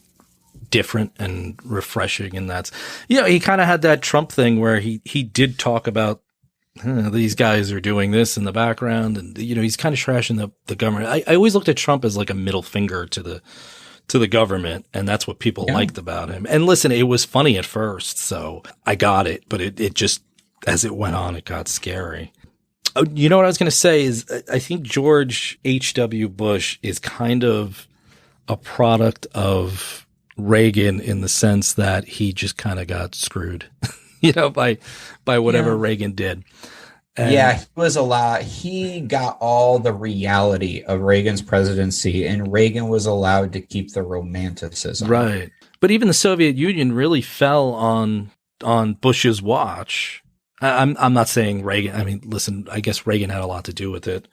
different and refreshing, and that's, you know, he kind of had that Trump thing where he did talk about these guys are doing this in the background, and you know, he's kind of trashing the government. I always looked at Trump as like a middle finger to the government, and that's what people liked about him. And listen, it was funny at first, so I got it, but it just, as it went on, it got scary. Oh, you know what I was going to say is I think George H.W. Bush is kind of a product of Reagan in the sense that he just kind of got screwed, you know, by whatever Reagan did. And he got all the reality of Reagan's presidency, and Reagan was allowed to keep the romanticism. Right. But even the Soviet Union really fell on Bush's watch. I'm not saying Reagan. I mean, listen, I guess Reagan had a lot to do with it,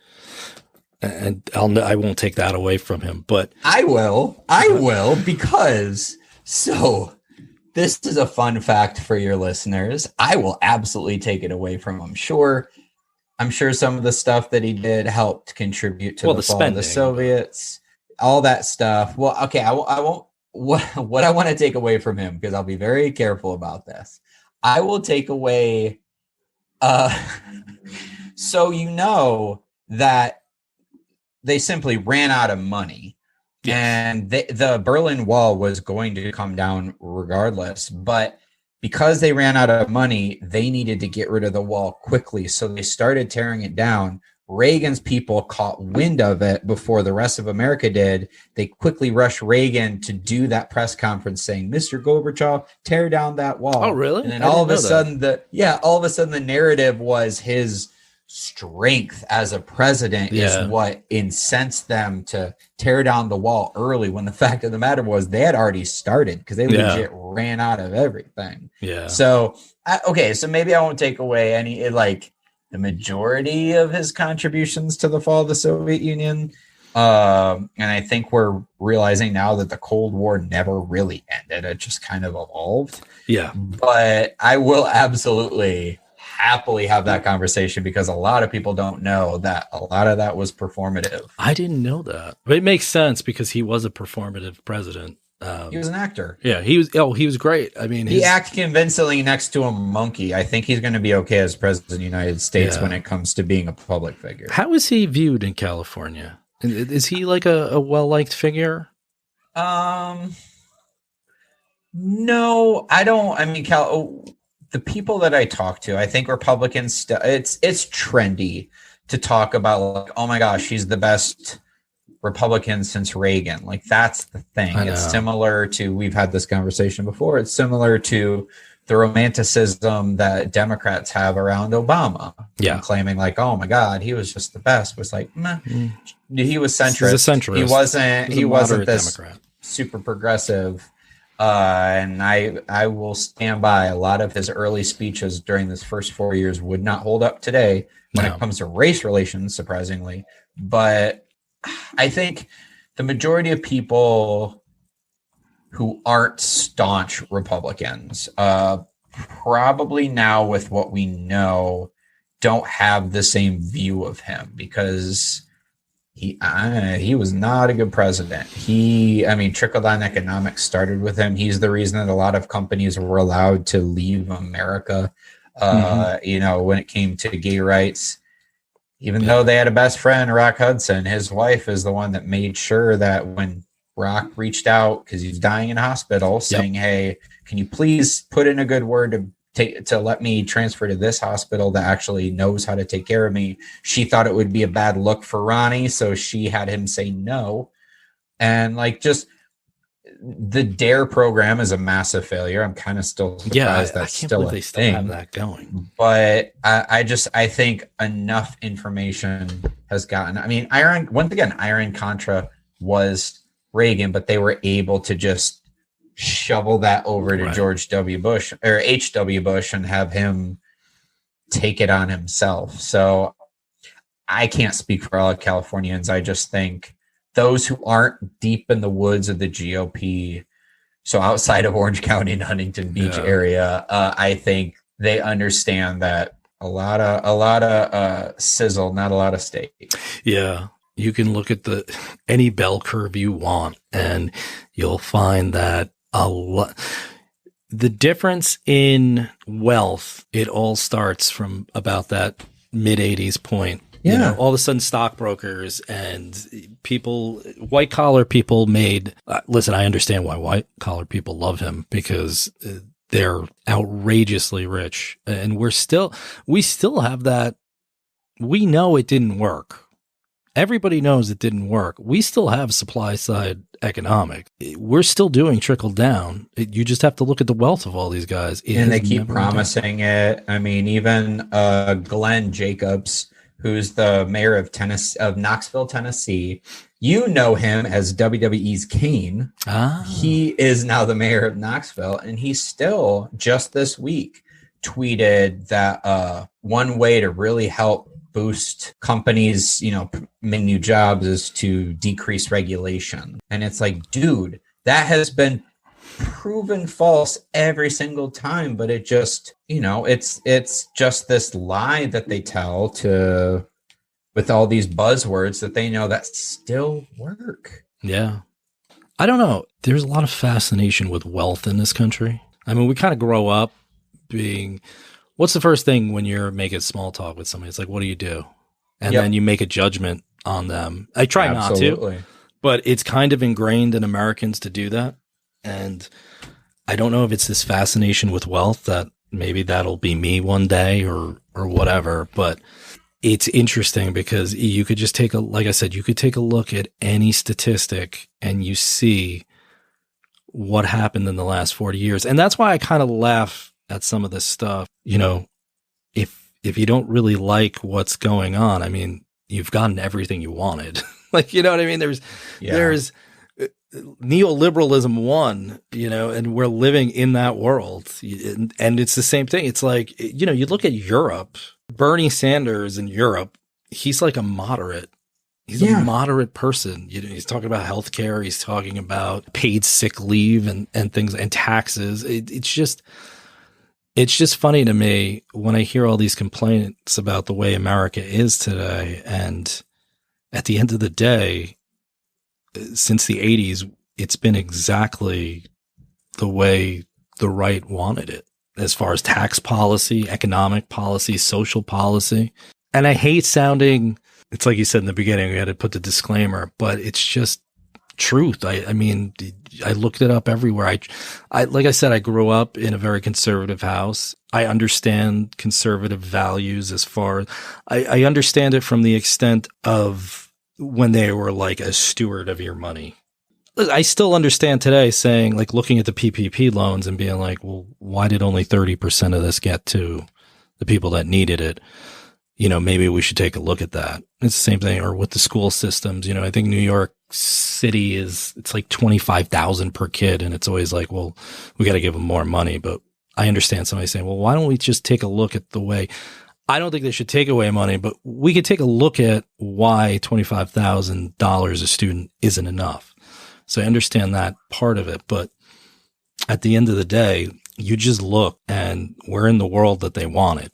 and I won't take that away from him. But I will, because this is a fun fact for your listeners. I will absolutely take it away from him. I'm sure some of the stuff that he did helped contribute to the fall of the Soviets, all that stuff. Well, okay, I won't. What I want to take away from him, because I'll be very careful about this. I will take away. So you know that they simply ran out of money, and the Berlin Wall was going to come down regardless. But because they ran out of money, they needed to get rid of the wall quickly. So they started tearing it down. Reagan's people caught wind of it before the rest of America did. They quickly rushed Reagan to do that press conference saying, "Mr. Gorbachev, tear down that wall." Oh, really? And then all of a sudden the narrative was his strength as a president is what incensed them to tear down the wall early, when the fact of the matter was they had already started, because they legit ran out of everything. Yeah. So, so maybe I won't take away the majority of his contributions to the fall of the Soviet Union. And I think we're realizing now that the Cold War never really ended. It just kind of evolved. Yeah. But I will absolutely happily have that conversation, because a lot of people don't know that a lot of that was performative. I didn't know that. But it makes sense, because he was a performative president. He was an actor. Yeah, he was great. I mean, he acted convincingly next to a monkey. I think he's going to be okay as president of the United States when it comes to being a public figure. How is he viewed in California? Is he like a well-liked figure? No, I don't. I mean, the people that I talk to, I think Republicans, it's trendy to talk about, like, oh my gosh, he's the best Republican since Reagan. Like, that's the thing. It's similar to, we've had this conversation before, it's similar to the romanticism that Democrats have around Obama. Yeah. Claiming like, oh my God, he was just the best. It was like, meh. He was centrist. He's a centrist. He wasn't this Democrat. Super progressive. And I will stand by a lot of his early speeches during this first 4 years would not hold up today when it comes to race relations, surprisingly. But I think the majority of people who aren't staunch Republicans, probably now with what we know, don't have the same view of him, because he was not a good president. Trickle-down economics started with him. He's the reason that a lot of companies were allowed to leave America, when it came to gay rights. Even though they had a best friend, Rock Hudson, his wife is the one that made sure that when Rock reached out, because he's dying in a hospital, saying, hey, can you please put in a good word to let me transfer to this hospital that actually knows how to take care of me. She thought it would be a bad look for Ronnie, so she had him say no. And just the DARE program is a massive failure. I'm kind of still surprised that's still a thing. Have that going. But I think enough information has gotten. I mean, Iran Contra was Reagan, but they were able to just shovel that over to George W. Bush or H.W. Bush and have him take it on himself. So I can't speak for all Californians. I just think those who aren't deep in the woods of the GOP So outside of Orange County and Huntington Beach area, I think they understand that a lot of sizzle, not a lot of steak. Yeah. You can look at any bell curve you want, and you'll find that the difference in wealth, it all starts from about that mid 80s point. Yeah. You know, all of a sudden stockbrokers and people, white collar people made, listen, I understand why white collar people love him, because they're outrageously rich, and we still have that. We know it didn't work. Everybody knows it didn't work. We still have supply side economic. We're still doing trickle down. You just have to look at the wealth of all these guys. And they keep promising it. I mean, even Glenn Jacobs, who's the mayor of Knoxville, Tennessee. You know him as WWE's Kane. He is now the mayor of Knoxville, and he still just this week tweeted that one way to really help boost companies, new jobs is to decrease regulation. And it's like, dude, that has been proven false every single time, but it just, it's just this lie that they tell with all these buzzwords that they know that still work. Yeah. I don't know. There's a lot of fascination with wealth in this country. I mean, we kind of grow up being, what's the first thing when you're making small talk with somebody? It's like, what do you do? And then you make a judgment on them. I try not to, but it's kind of ingrained in Americans to do that. And I don't know if it's this fascination with wealth that maybe that'll be me one day or whatever, but it's interesting because you could just like I said, you could take a look at any statistic and you see what happened in the last 40 years. And that's why I kind of laugh at some of this stuff. If you don't really like what's going on, I mean, you've gotten everything you wanted. Like, you know what I mean? There's neoliberalism won, and we're living in that world. And it's the same thing. It's like, you look at Europe, Bernie Sanders in Europe, he's like a moderate. He's a moderate person. He's talking about healthcare. He's talking about paid sick leave and things and taxes. It's just funny to me when I hear all these complaints about the way America is today. And at the end of the day, since the 80s, it's been exactly the way the right wanted it, as far as tax policy, economic policy, social policy. And I hate sounding, it's like you said in the beginning, we had to put the disclaimer, but it's just truth. I mean, I looked it up everywhere. I like I said, I grew up in a very conservative house. I understand conservative values as far, I understand it from the extent of when they were like a steward of your money. I still understand today saying, like, looking at the PPP loans and being like, well, why did only 30% of this get to the people that needed it? Maybe we should take a look at that. It's the same thing, or with the school systems. I think New York City it's like 25,000 per kid. And it's always like, well, we got to give them more money. But I understand somebody saying, well, why don't we just take a look at the way, I don't think they should take away money, but we could take a look at why $25,000 a student isn't enough. So I understand that part of it. But at the end of the day, you just look and we're in the world that they wanted.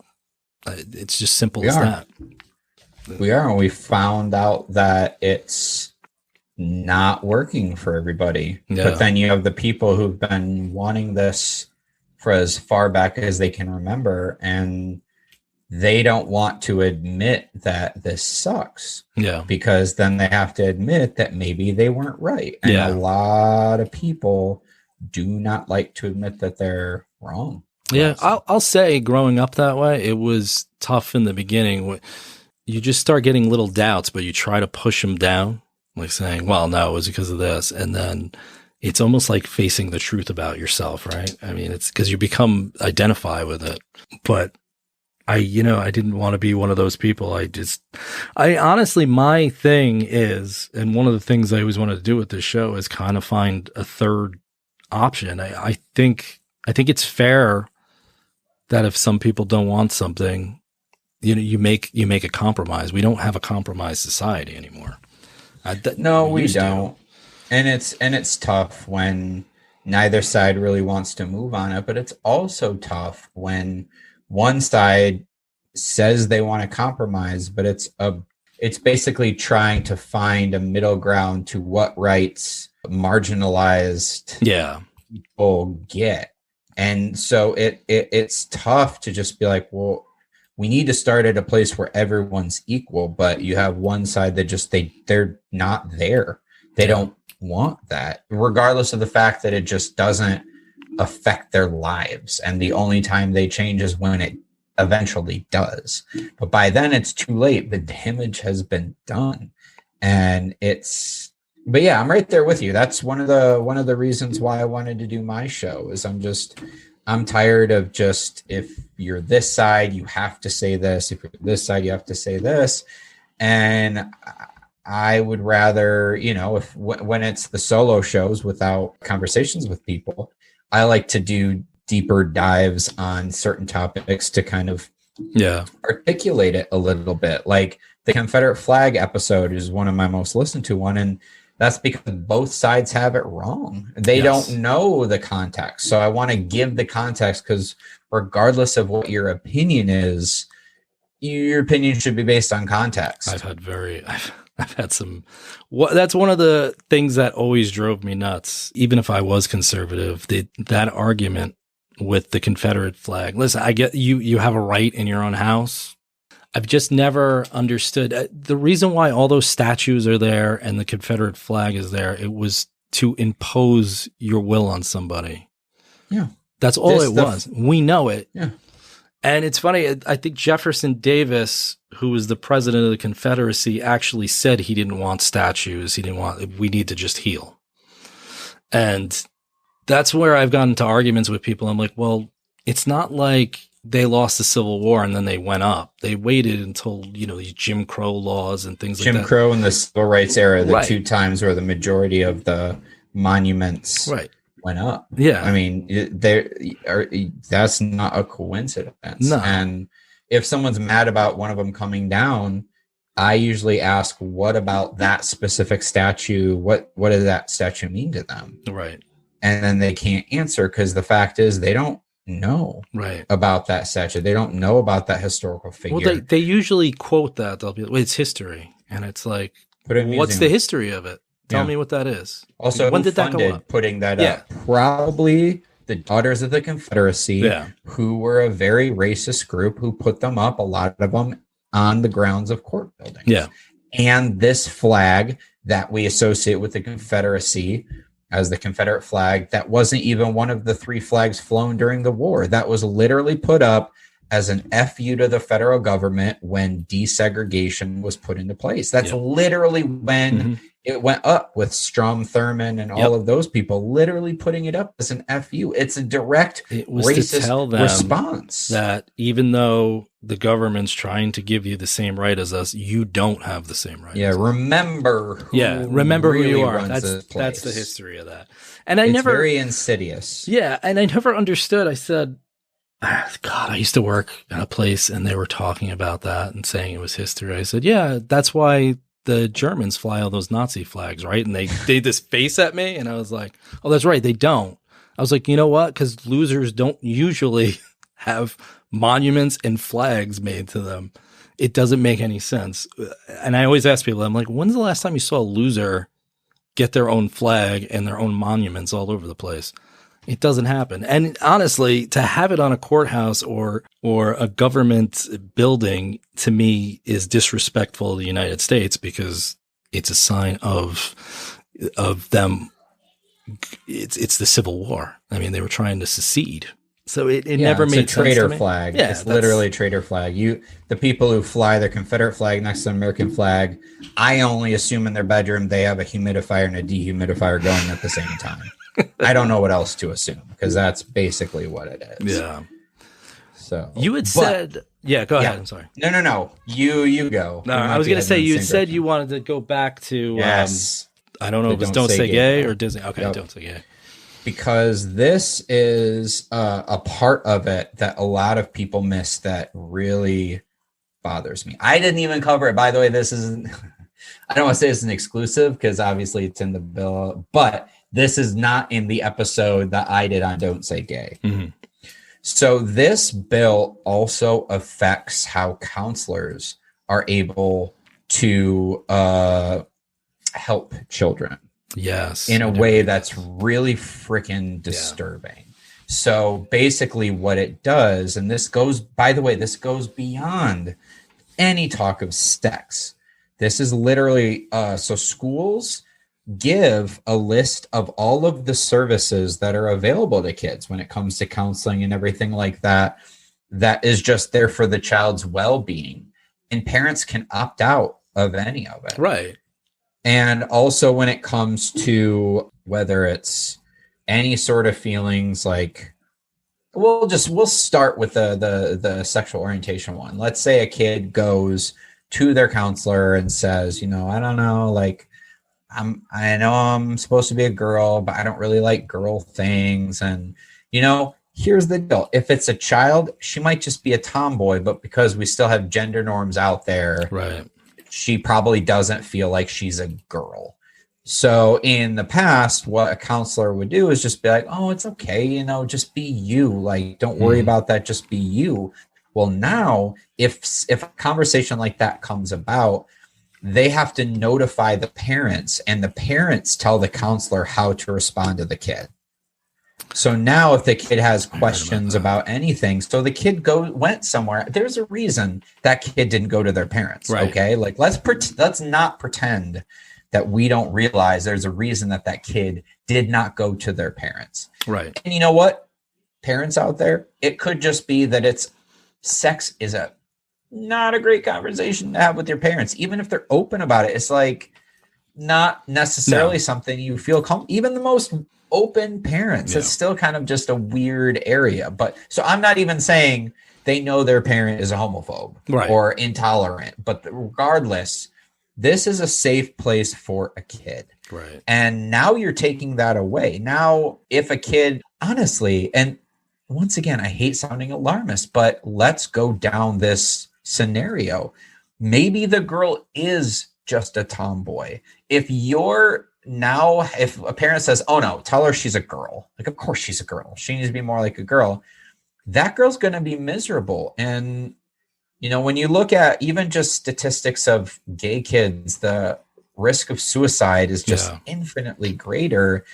It's just simple as that. We are, and we found out that it's not working for everybody. Yeah. But then you have the people who've been wanting this for as far back as they can remember, and they don't want to admit that this sucks. Yeah. Because then they have to admit that maybe they weren't right. And a lot of people do not like to admit that they're wrong. Yeah, I'll say growing up that way, it was tough in the beginning. You just start getting little doubts, but you try to push them down, like saying, well, no, it was because of this. And then it's almost like facing the truth about yourself, right? I mean, it's because you identify with it. But I didn't want to be one of those people. I honestly, my thing is, and one of the things I always wanted to do with this show is kind of find a third option. I think it's fair that if some people don't want something, you make a compromise. We don't have a compromised society anymore. No, we don't. And it's tough when neither side really wants to move on it. But it's also tough when one side says they want to compromise, but it's basically trying to find a middle ground to what rights marginalized people get. And so it's tough to just be like, well, we need to start at a place where everyone's equal, but you have one side that just they're not there. They don't want that, regardless of the fact that it just doesn't affect their lives. And the only time they change is when it eventually does. But by then it's too late. The damage has been done. And but yeah, I'm right there with you. That's one of the reasons why I wanted to do my show is I'm tired of just, if you're this side, you have to say this. If you're this side, you have to say this. And I would rather, when it's the solo shows without conversations with people, I like to do deeper dives on certain topics to kind of articulate it a little bit. Like the Confederate flag episode is one of my most listened to one. And that's because both sides have it wrong. They don't know the context. So I want to give the context, because regardless of what your opinion is, your opinion should be based on context. I've had some, that's one of the things that always drove me nuts. Even if I was conservative, that argument with the Confederate flag. Listen, I get you have a right in your own house. I've just never understood the reason why all those statues are there and the Confederate flag is there. It was to impose your will on somebody. Yeah. That's all it was. We know it. Yeah. And it's funny. I think Jefferson Davis, who was the president of the Confederacy, actually said he didn't want statues. We need to just heal. And that's where I've gotten into arguments with people. I'm like, well, it's not like they lost the Civil War and then they went up. They waited until, these Jim Crow laws and things like that. Jim Crow and the Civil Rights era, the two times where the majority of the monuments went up. Yeah. I mean, that's not a coincidence. No. And if someone's mad about one of them coming down, I usually ask, what about that specific statue? What does that statue mean to them? Right. And then they can't answer, because the fact is they don't know about that statue. They don't know about that historical figure. Well, they usually quote that. They'll be like, well, it's history. And it's like, what's the history of it? Tell me what that is. Also, when did that go up? Putting that up? Probably the Daughters of the Confederacy, who were a very racist group who put them up, a lot of them on the grounds of court buildings. Yeah. And this flag that we associate with the Confederacy as the Confederate flag, that wasn't even one of the 3 flags flown during the war. That was literally put up as an FU to the federal government when desegregation was put into place. That's literally when it went up, with Strom Thurmond and all of those people literally putting it up as an FU. It's a direct racist response. That even though the government's trying to give you the same right as us, you don't have the same right. Yeah, remember who you are. That's the history of that. And it's very insidious. Yeah, and I never understood. I said, God, I used to work at a place and they were talking about that and saying it was history. I said, yeah, that's why the Germans fly all those Nazi flags, right? And they did this face at me, and I was like, oh, that's right, they don't. I was like, you know what? Because losers don't usually have monuments and flags made to them. It doesn't make any sense. And I always ask people, I'm like, when's the last time you saw a loser get their own flag and their own monuments all over the place? It doesn't happen. And honestly, to have it on a courthouse or a government building, to me, is disrespectful to the United States, because it's a sign of them. It's the Civil War. I mean, they were trying to secede. So it never made sense to me. It's a traitor flag. Yeah, it's literally a traitor flag. The people who fly their Confederate flag next to the American flag, I only assume in their bedroom they have a humidifier and a dehumidifier going at the same time. I don't know what else to assume, because that's basically what it is. Yeah. So you had said, go ahead. I'm sorry. No. You go. No, I was going to say, you said you wanted to go back to, yes. I don't know if it's Don't Say Gay or Disney. Okay. Yep. Don't Say Gay. Because this is a part of it that a lot of people miss that really bothers me. I didn't even cover it. By the way, this isn't, I don't want to say it's an exclusive, because obviously it's in the bill, but This is not in the episode that I did on Don't Say Gay. Mm-hmm. So this bill also affects how counselors are able to help children. Yes. In a way that's really freaking disturbing. Yeah. So basically what it does, and this goes, by the way, this goes beyond any talk of sex. This is literally, so schools give a list of all of the services that are available to kids when it comes to counseling and everything like that, that is just there for the child's well-being. And parents can opt out of any of it. Right. And also when it comes to whether it's any sort of feelings like, we'll start with the sexual orientation one. Let's say a kid goes to their counselor and says, I don't know, like, I know I'm supposed to be a girl, but I don't really like girl things. And, here's the deal. If it's a child, she might just be a tomboy, but because we still have gender norms out there, right, she probably doesn't feel like she's a girl. So in the past, what a counselor would do is just be like, oh, it's okay. Just be you. Like, don't worry about that. Just be you. Well, now if a conversation like that comes about, they have to notify the parents, and the parents tell the counselor how to respond to the kid. So now if the kid has questions about anything, so the kid went somewhere, there's a reason that kid didn't go to their parents. Right. Okay. Like let's not pretend that we don't realize there's a reason that kid did not go to their parents. Right. And you know what? Parents out there, it could just be that sex is not a great conversation to have with your parents. Even if they're open about it, it's like not necessarily something you feel even the most open parents, it's still kind of just a weird area. But so I'm not even saying they know their parent is a homophobe or intolerant, but regardless, this is a safe place for a kid. Right. And now you're taking that away. Now, if a kid, honestly, and once again, I hate sounding alarmist, but let's go down this scenario. Maybe the girl is just a tomboy. If a parent says, oh no, tell her she's a girl. Like, of course she's a girl. She needs to be more like a girl. That girl's going to be miserable. And, when you look at even just statistics of gay kids, the risk of suicide is just infinitely greater.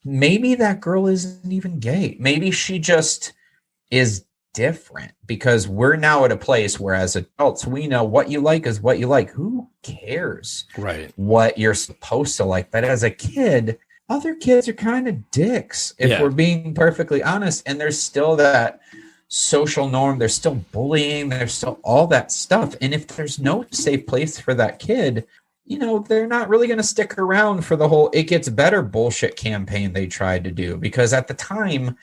Maybe that girl isn't even gay. Maybe she just is different, because we're now at a place where as adults, we know what you like is what you like. Who cares what you're supposed to like? But as a kid, other kids are kind of dicks, if we're being perfectly honest. And there's still that social norm. There's still bullying. There's still all that stuff. And if there's no safe place for that kid, they're not really going to stick around for the whole "it gets better" bullshit campaign they tried to do. Because at the time,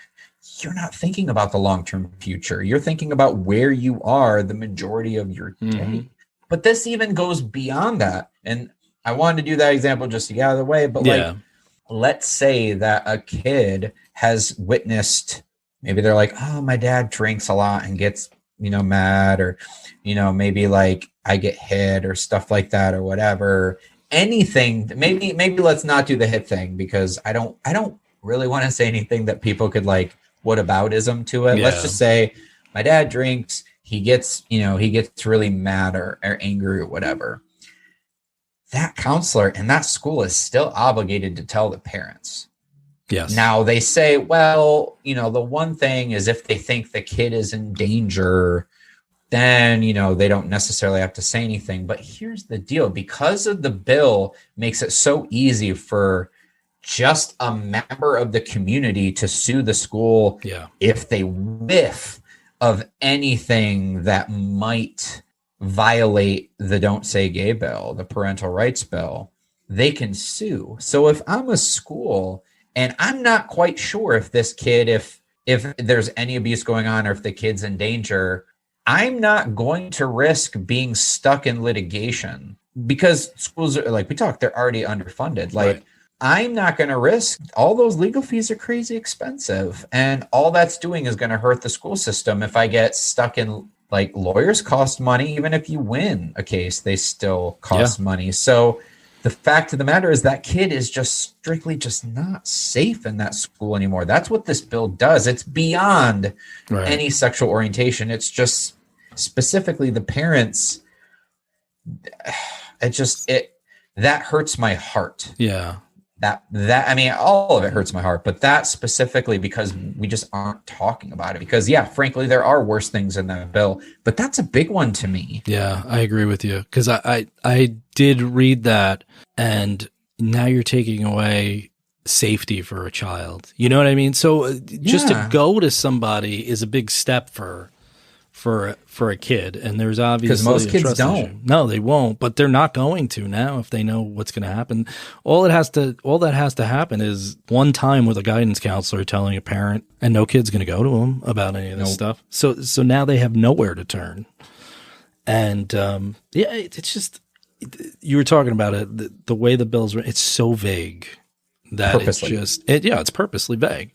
you're not thinking about the long-term future. You're thinking about where you are the majority of your day. But this even goes beyond that. And I wanted to do that example just to get out of the way. But let's say that a kid has witnessed, maybe they're like, oh, my dad drinks a lot and gets, mad, or, maybe like I get hit or stuff like that or whatever. Anything, maybe let's not do the hit thing, because I don't really want to say anything that people could like whataboutism to it. Let's just say my dad drinks, he gets really mad or angry or whatever. That counselor and that school is still obligated to tell the parents. Yes. Now they say, well, the one thing is if they think the kid is in danger, then, they don't necessarily have to say anything. But here's the deal. Because of the bill makes it so easy for just a member of the community to sue the school if they whiff of anything that might violate the Don't Say Gay bill, the parental rights bill, they can sue. So if I'm a school and I'm not quite sure if this kid, if there's any abuse going on or if the kid's in danger, I'm not going to risk being stuck in litigation, because schools are, like we talked, they're already underfunded. Like, I'm not going to risk all those legal fees are crazy expensive. And all that's doing is going to hurt the school system. If I get stuck in, like, lawyers cost money, even if you win a case, they still cost money. So the fact of the matter is that kid is just strictly just not safe in that school anymore. That's what this bill does. It's beyond any sexual orientation. It's just specifically the parents. That hurts my heart. Yeah. That I mean, all of it hurts my heart, but that specifically because we just aren't talking about it. Because frankly, there are worse things in that bill, but that's a big one to me. Yeah, I agree with you, because I did read that, and now you're taking away safety for a child. You know what I mean? So just to go to somebody is a big step for a kid, and there's obviously because most kids don't. Issue. No, they won't, but they're not going to now if they know what's going to happen. All that has to happen is one time with a guidance counselor telling a parent, and no kid's going to go to them about any of this stuff. So now they have nowhere to turn, and it's just, you were talking about it, the way the bill's written, it's so vague that Purposely. it's purposely vague.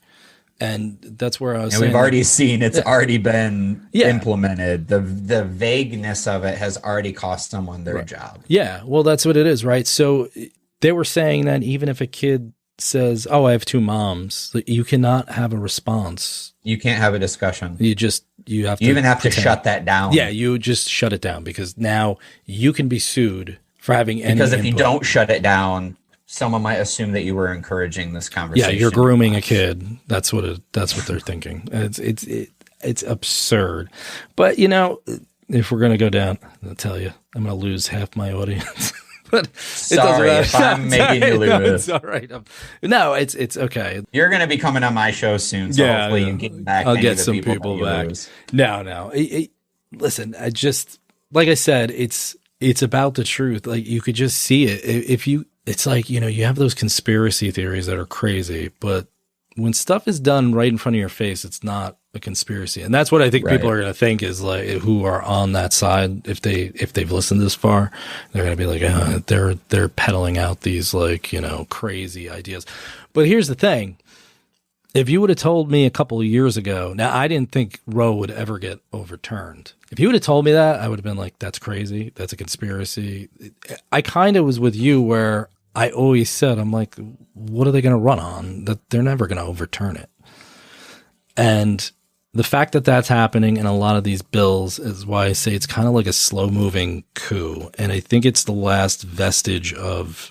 And that's where I was saying. We've already seen it's already been implemented. The vagueness of it has already cost someone their job. Yeah, well, that's what it is, right? So they were saying that even if a kid says, "Oh, I have two moms," you cannot have a response. You can't have a discussion. You have to. You even have to shut that down. Yeah, you just shut it down, because now you can be sued for having any. Because if you don't shut it down, someone might assume that you were encouraging this conversation. Yeah, you're grooming a kid. That's what they're thinking. It's absurd. But if we're gonna go down, I'll tell you, I'm gonna lose half my audience. But sorry if I'm making you lose. No, it's all right. No, it's okay. You're gonna be coming on my show soon, so hopefully you get back. I'll get some people back. No. Listen, I just, like I said, it's about the truth. Like, you could just see it. It's like, you have those conspiracy theories that are crazy, but when stuff is done right in front of your face, it's not a conspiracy. And that's what I think people are going to think, is like, who are on that side. If they've listened this far, they're going to be like, they're peddling out these, like, crazy ideas. But here's the thing. If you would have told me a couple of years ago, now I didn't think Roe would ever get overturned. If you would have told me that, I would have been like, that's crazy. That's a conspiracy. I kind of was with you, where I always said, I'm like, what are they going to run on? That they're never going to overturn it. And the fact that that's happening in a lot of these bills is why I say it's kind of like a slow moving coup. And I think it's the last vestige of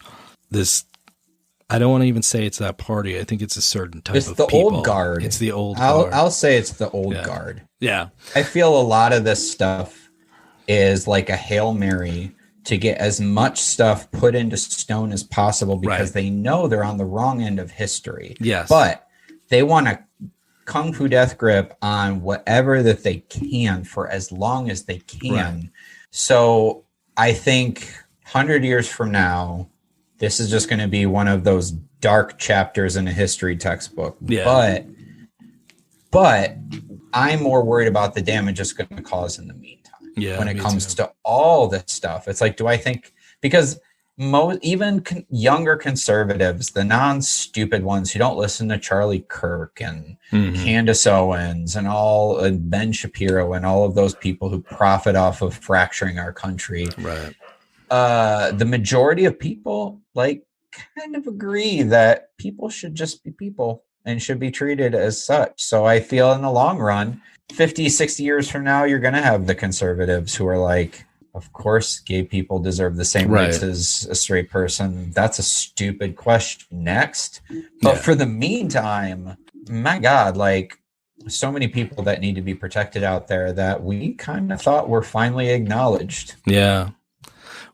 this. I don't want to even say it's that party. I think it's a certain type of people. It's the old guard. It's the old guard. I'll say it's the old guard. Yeah. I feel a lot of this stuff is like a Hail Mary to get as much stuff put into stone as possible, because they know they're on the wrong end of history. Yes. But they want to kung fu death grip on whatever that they can for as long as they can. Right. So I think 100 years from now, this is just going to be one of those dark chapters in a history textbook. Yeah. But I'm more worried about the damage it's going to cause in the meantime. Yeah, when it comes to all this stuff, it's like, do I think, because even younger conservatives, the non-stupid ones who don't listen to Charlie Kirk and Candace Owens and Ben Shapiro and all of those people who profit off of fracturing our country, right? The majority of people kind of agree that people should just be people and should be treated as such. So I feel in the long run, 50, 60 years from now, you're going to have the conservatives who are like, of course, gay people deserve the same rights as a straight person. That's a stupid question. Next. But for the meantime, my God, like, so many people that need to be protected out there that we kind of thought were finally acknowledged. Yeah.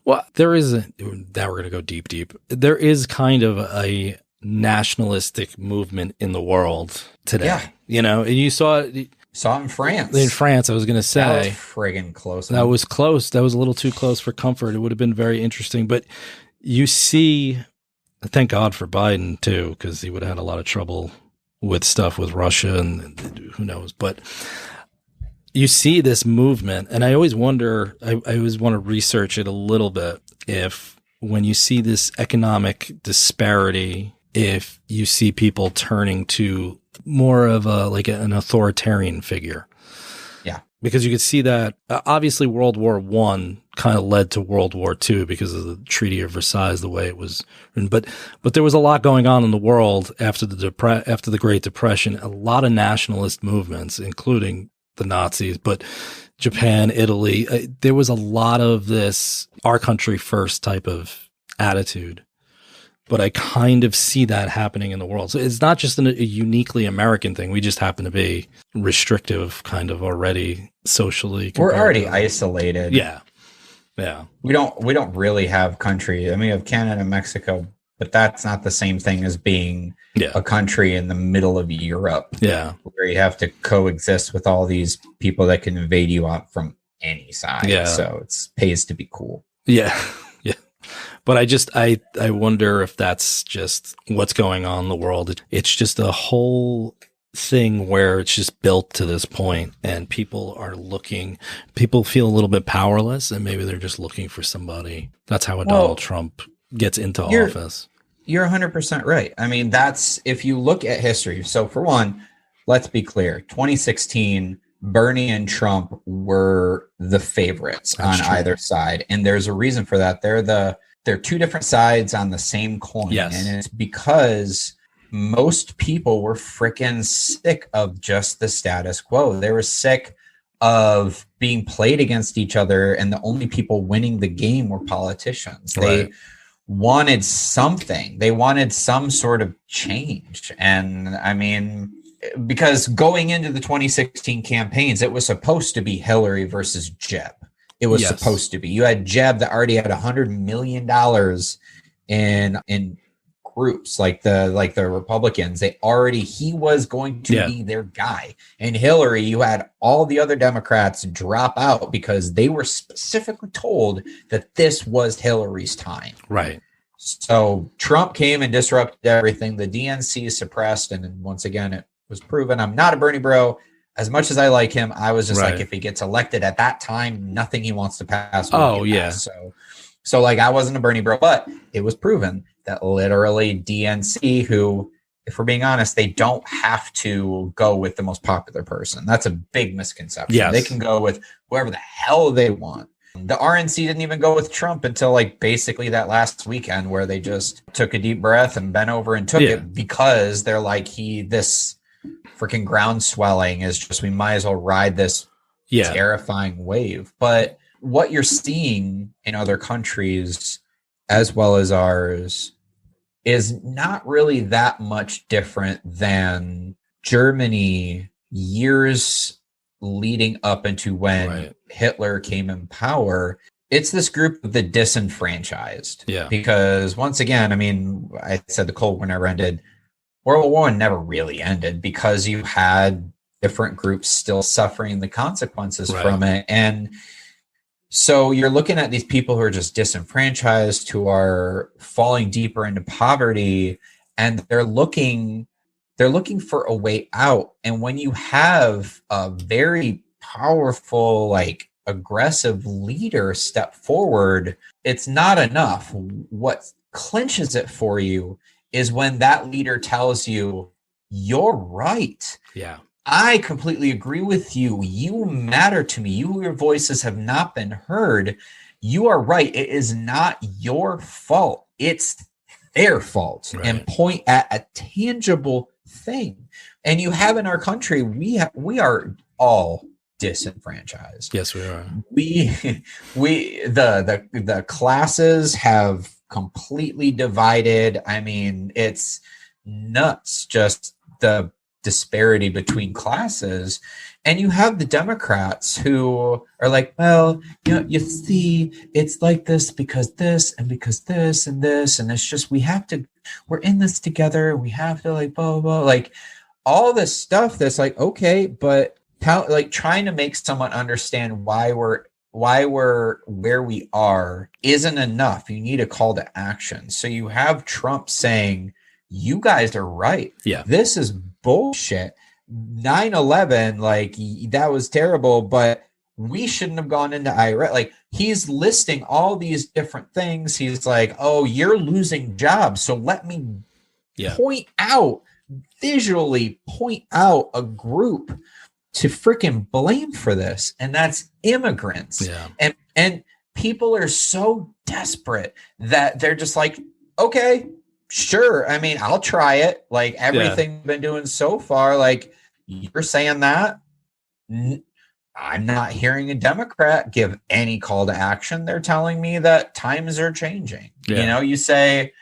Well, now we're going to go deep. There is kind of a nationalistic movement in the world today. Yeah. And you saw it. Saw it in France. In France, I was going to say. That was friggin' close. That was close. That was a little too close for comfort. It would have been very interesting. But you see, thank God for Biden, too, because he would have had a lot of trouble with stuff with Russia and who knows. But you see this movement, and I always wonder, I always want to research it a little bit, if when you see this economic disparity, if you see people turning to more of an authoritarian figure. Yeah. Because you could see that obviously World War I kind of led to World War II because of the Treaty of Versailles, the way it was written. But there was a lot going on in the world after the Great Depression, a lot of nationalist movements, including the Nazis, but Japan, Italy, there was a lot of this our country first type of attitude. But I kind of see that happening in the world. So it's not just a uniquely American thing. We just happen to be restrictive kind of already socially. We're already isolated. Yeah. Yeah. We don't really have country. I mean, we have Canada and Mexico, but that's not the same thing as being a country in the middle of Europe. Yeah. Where you have to coexist with all these people that can invade you out from any side. Yeah. So it pays to be cool. Yeah. Yeah. But I wonder if that's just what's going on in the world. It's just a whole thing where it's just built to this point and people feel a little bit powerless and maybe they're just looking for somebody. That's how Donald Trump gets into office. You're 100% right. I mean, that's if you look at history. So for one, let's be clear, 2016, Bernie and Trump were the favorites on either side. And there's a reason for that. They're two different sides on the same coin. Yes. And it's because most people were freaking sick of just the status quo. They were sick of being played against each other, and the only people winning the game were politicians. Right. They wanted something. They wanted some sort of change. And I mean, because going into the 2016 campaigns, it was supposed to be Hillary versus Jeb. It was supposed to be. You had Jeb that already had $100 million in groups like the Republicans. He was going to be their guy. And Hillary, you had all the other Democrats drop out because they were specifically told that this was Hillary's time. Right. So Trump came and disrupted everything. The DNC suppressed, and once again, it was proven. I'm not a Bernie bro. As much as I like him, I was just like, if he gets elected at that time, nothing he wants to pass. Pass. So like I wasn't a Bernie bro, but it was proven that literally DNC, who, if we're being honest, they don't have to go with the most popular person. That's a big misconception. Yes. They can go with whoever the hell they want. The RNC didn't even go with Trump until like basically that last weekend where they just took a deep breath and bent over and took it because they're like, this freaking ground swelling is just, we might as well ride this terrifying wave. But what you're seeing in other countries as well as ours is not really that much different than Germany years leading up into when Hitler came in power. It's this group of the disenfranchised. Yeah. Because once again, I mean, I said the Cold War never ended. World War I never really ended because you had different groups still suffering the consequences from it. And so you're looking at these people who are just disenfranchised, who are falling deeper into poverty, and they're looking for a way out. And when you have a very powerful, like aggressive leader step forward, it's not enough. What clinches it for you is when that leader tells you, you're right. Yeah. I completely agree with you. You matter to me. Your voices have not been heard. You are right. It is not your fault. It's their fault. Right. And point at a tangible thing. And you have in our country, we are all disenfranchised. Yes, we are. The classes have completely divided. I mean, it's nuts, just the disparity between classes. And you have the Democrats who are like, well, you see, it's like this because this and because this and this, and it's just, we're in this together. We have to like blah, blah, blah, like all this stuff that's like, okay, but like trying to make someone understand why we're where we are isn't enough. You need a call to action. So you have Trump saying, you guys are right. Yeah, this is bullshit. 9/11, like that was terrible, but we shouldn't have gone into Iraq. Like he's listing all these different things. He's like, oh, you're losing jobs. So let me visually point out a group to freaking blame for this. And that's immigrants. Yeah. And people are so desperate that they're just like, okay, sure. I mean, I'll try it. Like everything I've been doing so far, like you're saying that. I'm not hearing a Democrat give any call to action. They're telling me that times are changing. You know, you say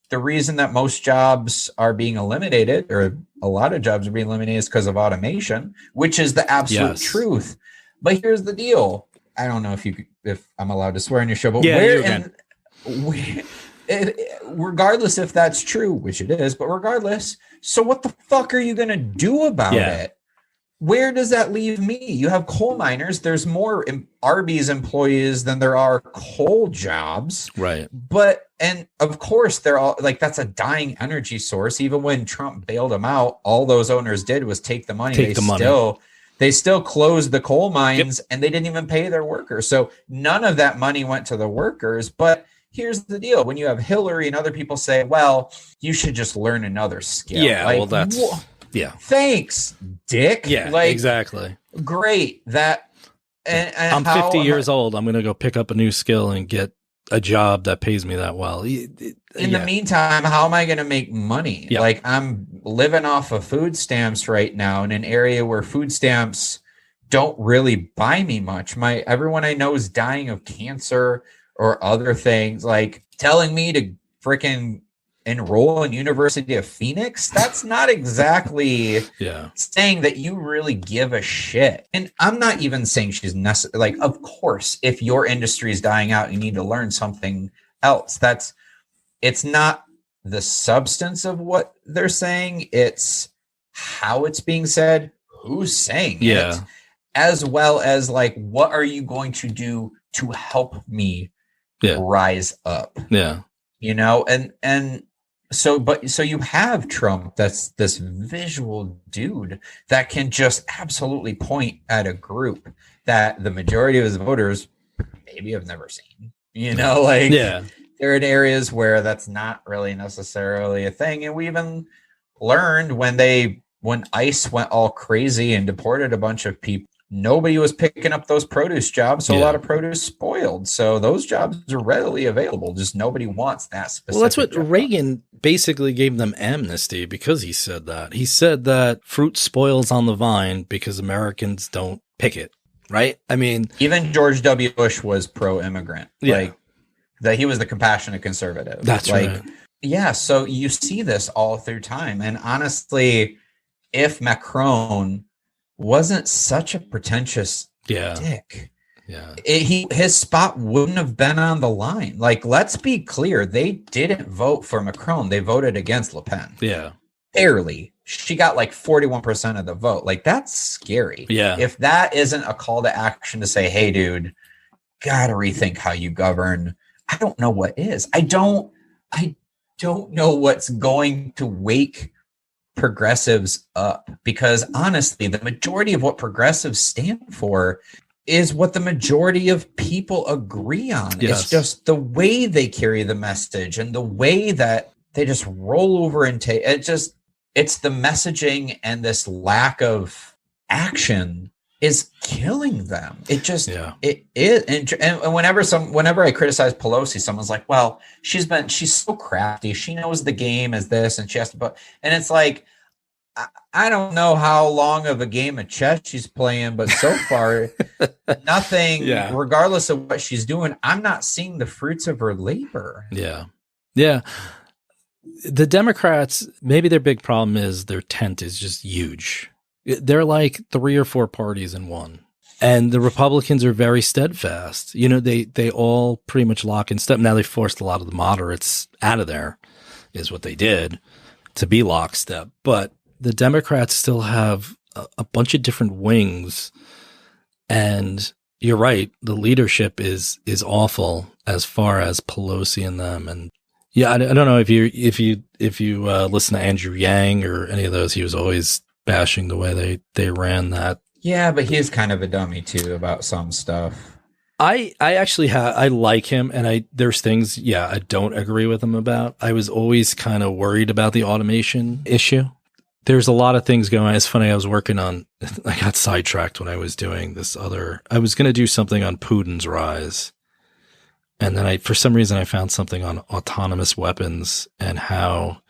the reason that most jobs are being eliminated, or a lot of jobs are being eliminated, is because of automation, which is the absolute truth. But here's the deal. I don't know if I'm allowed to swear on your show, but regardless if that's true, which it is, but regardless, so what the fuck are you going to do about it? Where does that leave me? You have coal miners. There's more Arby's employees than there are coal jobs. Right. But, and of course, they're all like, that's a dying energy source. Even when Trump bailed them out, all those owners did was take the money. They still closed the coal mines and they didn't even pay their workers. So none of that money went to the workers. But here's the deal. When you have Hillary and other people say, well, you should just learn another skill. Yeah, like, well, that's... Thanks, dick. Yeah, like, exactly. Great. That and I'm 50 years old. I'm going to go pick up a new skill and get a job that pays me that well. In the meantime, how am I going to make money? Like I'm living off of food stamps right now in an area where food stamps don't really buy me much. Everyone I know is dying of cancer or other things. Like telling me to freaking enroll in University of Phoenix, that's not exactly saying that you really give a shit. And I'm not even saying she's necessary. Like, of course, if your industry is dying out, you need to learn something else. It's not the substance of what they're saying. It's how it's being said, who's saying it, as well as like, what are you going to do to help me rise up? You know, so you have Trump, that's this visual dude that can just absolutely point at a group that the majority of his voters maybe have never seen, you know, like they're in areas where that's not really necessarily a thing. And we even learned when ICE went all crazy and deported a bunch of people, nobody was picking up those produce jobs. So a lot of produce spoiled. So those jobs are readily available. Just nobody wants that specific. Well, that's what Reagan basically gave them amnesty because he said that. He said that fruit spoils on the vine because Americans don't pick it. Right. I mean, even George W. Bush was pro-immigrant. Like that he was the compassionate conservative. That's right. Yeah. So you see this all through time. And honestly, if Macron wasn't such a pretentious dick. His spot wouldn't have been on the line. Like, let's be clear. They didn't vote for Macron. They voted against Le Pen. Barely. She got like 41% of the vote. Like, that's scary. If that isn't a call to action to say, hey, dude, gotta rethink how you govern. I don't know what is. I don't know what's going to wake progressives up, because honestly, the majority of what progressives stand for is what the majority of people agree on. It's just the way they carry the message and the way that they just roll over and take it. It's the messaging, and this lack of action is killing them. It just it is. And whenever I criticize Pelosi, someone's like, well, she's so crafty, she knows the game is this, and she has to and it's like, I don't know how long of a game of chess she's playing, but so far nothing, regardless of what she's doing, I'm not seeing the fruits of her labor. The Democrats, maybe their big problem is their tent is just huge. They're like 3 or 4 parties in one. And the Republicans are very steadfast. You know, they all pretty much lock in step. Now they forced a lot of the moderates out of there, is what they did, to be lockstep. But the Democrats still have a bunch of different wings. And you're right, the leadership is awful as far as Pelosi and them. And I don't know if you listen to Andrew Yang or any of those, he was always bashing the way they ran that. Yeah, but he's kind of a dummy too about some stuff. I actually I like him, and there's things I don't agree with him about. I was always kind of worried about the automation issue. There's a lot of things going on. It's funny, I got sidetracked when I was doing I was going to do something on Putin's rise. And then for some reason, I found something on autonomous weapons and how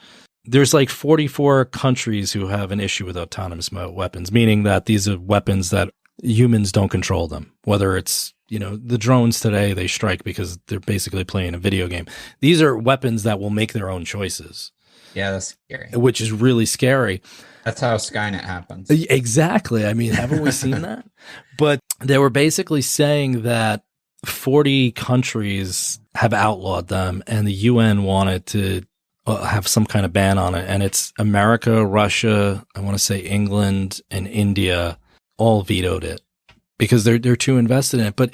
there's like 44 countries who have an issue with autonomous weapons, meaning that these are weapons that humans don't control them. Whether it's, the drones today, they strike because they're basically playing a video game. These are weapons that will make their own choices. Yeah, that's scary. Which is really scary. That's how Skynet happens. Exactly. I mean, haven't we seen that? But they were basically saying that 40 countries have outlawed them, and the UN wanted to have some kind of ban on it. And it's America, Russia, I want to say England, and India all vetoed it because they're too invested in it. But,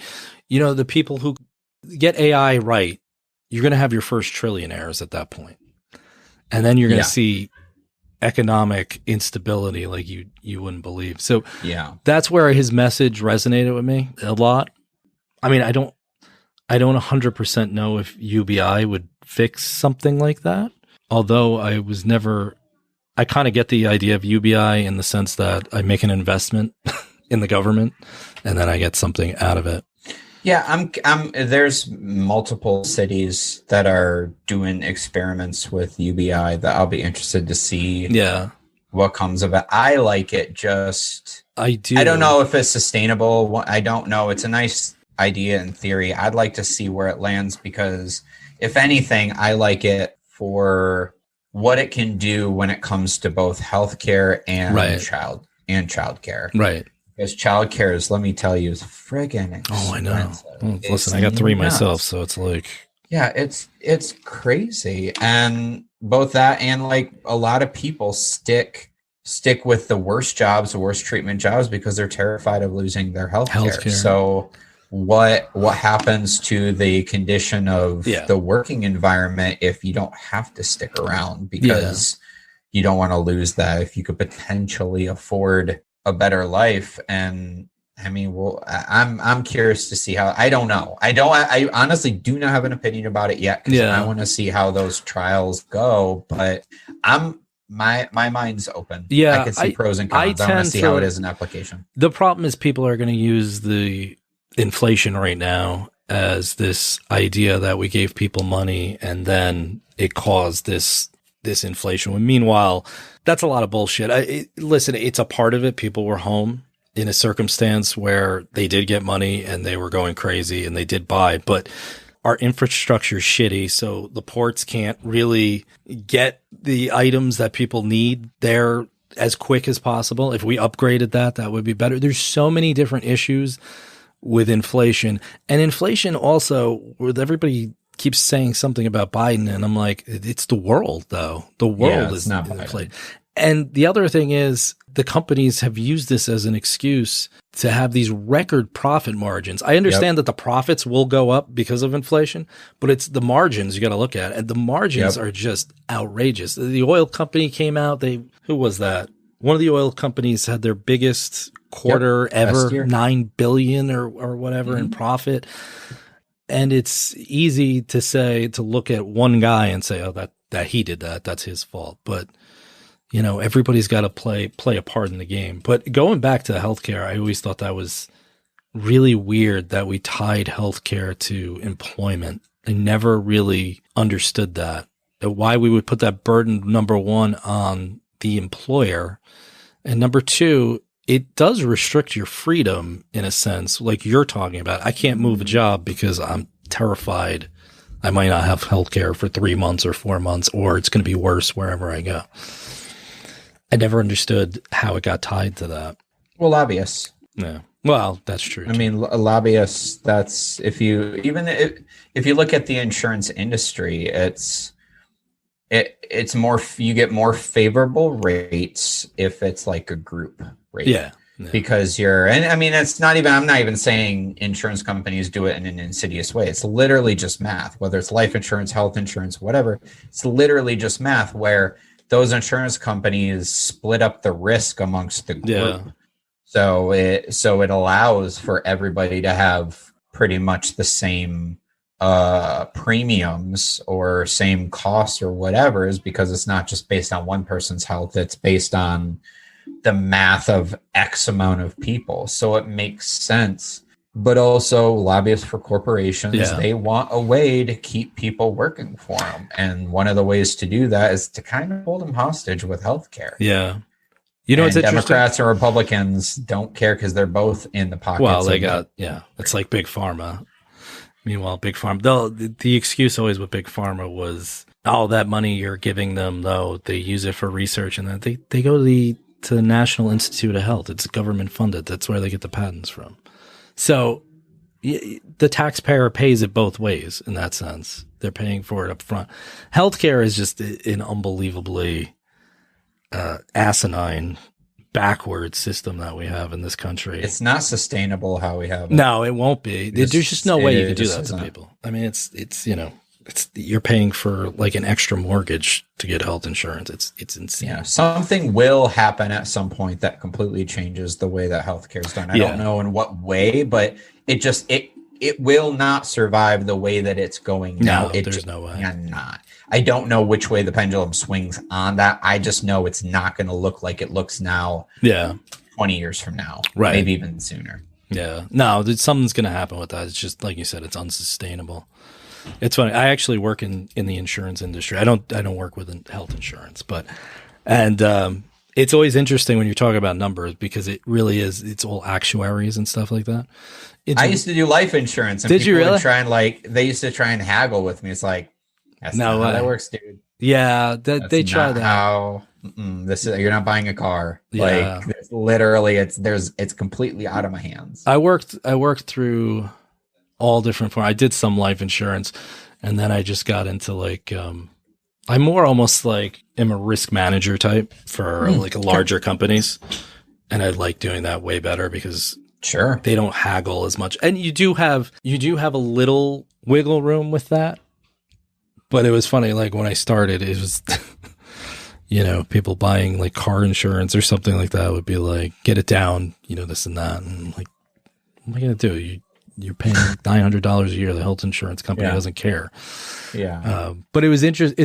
the people who get AI right, you're going to have your first trillionaires at that point. And then you're going to see economic instability like you wouldn't believe. So that's where his message resonated with me a lot. I mean, I don't 100% know if UBI would fix something like that. Although I kind of get the idea of UBI in the sense that I make an investment in the government and then I get something out of it. Yeah, there's multiple cities that are doing experiments with UBI that I'll be interested to see what comes of it. I like it, I don't know if it's sustainable. I don't know. It's a nice idea in theory. I'd like to see where it lands because if anything, I like it for what it can do when it comes to both healthcare and childcare. Right. Because childcare is, let me tell you, is friggin' expensive. Oh, I know. Well, listen, I got 3 myself, so it's like, yeah, it's crazy. And both that and like a lot of people stick with the worst jobs, the worst treatment jobs because they're terrified of losing their healthcare. So what happens to the condition of the working environment if you don't have to stick around because you don't want to lose that, if you could potentially afford a better life? And I mean, I'm curious to see how. I don't know. I honestly do not have an opinion about it yet because I want to see how those trials go. But my mind's open. Yeah, I can see pros and cons. I want to see how it is in application. The problem is people are going to use the inflation right now as this idea that we gave people money and then it caused this inflation. When meanwhile, that's a lot of bullshit. Listen, it's a part of it. People were home in a circumstance where they did get money and they were going crazy and they did buy, but our infrastructure is shitty. So the ports can't really get the items that people need there as quick as possible. If we upgraded that would be better. There's so many different issues with inflation, and inflation also with everybody keeps saying something about Biden, and I'm like, it's the world though. The world is not inflated. And the other thing is the companies have used this as an excuse to have these record profit margins. I understand that the profits will go up because of inflation, but it's the margins you got to look at. And the margins are just outrageous. The oil company came out. Who was that? One of the oil companies had their biggest quarter ever, $9 billion or whatever in profit. And it's easy to look at one guy and say, oh, that he did that. That's his fault. But everybody's got to play a part in the game. But going back to healthcare, I always thought that was really weird that we tied healthcare to employment. I never really understood that why we would put that burden, number one, on the employer. And number two, it does restrict your freedom in a sense, like you're talking about. I can't move a job because I'm terrified I might not have healthcare for 3 months or 4 months, or it's going to be worse wherever I go. I never understood how it got tied to that. Well, lobbyists. Yeah. Well, that's true. I mean, lobbyists, that's if you look at the insurance industry, it's more, you get more favorable rates if it's like a group rate. Yeah. Because I'm not even saying insurance companies do it in an insidious way. It's literally just math, whether it's life insurance, health insurance, whatever. It's literally just math where those insurance companies split up the risk amongst the group. Yeah. So it allows for everybody to have pretty much the same premiums or same costs or whatever, is because it's not just based on one person's health. It's based on the math of X amount of people. So it makes sense but also lobbyists for corporations. Yeah. They want a way to keep people working for them. And one of the ways to do that is to kind of hold them hostage with healthcare. Yeah. You know, and it's interesting. Democrats and Republicans don't care because they're both in the pockets. Well, they got, it's like Big Pharma. Meanwhile, Big Pharma, the excuse always with Big Pharma was, all that money you're giving them, though, they use it for research, and then they go to the National Institute of Health. It's government funded. That's where they get the patents from. So the taxpayer pays it both ways in that sense. They're paying for it up front. Healthcare is just an unbelievably asinine, backward system that we have in this country. It's not sustainable how we have it. No, it won't be. There's just no way you can do that to people. I mean, it's you're paying for like an extra mortgage to get health insurance. It's insane. Yeah, something will happen at some point that completely changes the way that healthcare is done. I don't know in what way, but it will not survive the way that it's going now. There's no way. Not. I don't know which way the pendulum swings on that. I just know it's not going to look like it looks now. Yeah. 20 years from now. Right. Maybe even sooner. Yeah. No, something's going to happen with that. It's just, like you said, it's unsustainable. It's funny. I actually work in the insurance industry. I don't work with health insurance, and it's always interesting when you're talking about numbers because it really is. It's all actuaries and stuff like that. I used to do life insurance, and did you really? Would try and they used to try and haggle with me. It's like, that's not how that works, dude. Yeah, they try that. How this is, you're not buying a car. Yeah. Like literally, it's completely out of my hands. I worked through all different forms. I did some life insurance, and then I just got into like I'm more almost like am a risk manager type for like larger companies, and I like doing that way better because they don't haggle as much, and you do have a little wiggle room with that. But it was funny, like when I started, it was people buying like car insurance or something like that would be like, get it down, this and that, and I'm like, what am I gonna do? You're paying $900 a year. The health insurance company doesn't care. Yeah. But it's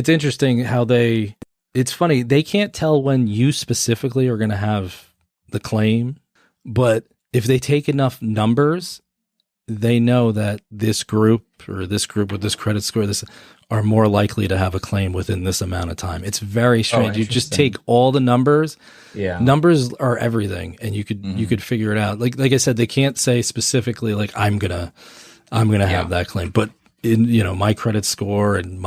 interesting how it's funny. They can't tell when you specifically are going to have the claim, but if they take enough numbers, they know that this group with this credit score, are more likely to have a claim within this amount of time. It's very strange. You just take all the numbers. Yeah. Numbers are everything, and you could figure it out. Like I said, they can't say specifically like I'm gonna have that claim, but in my credit score and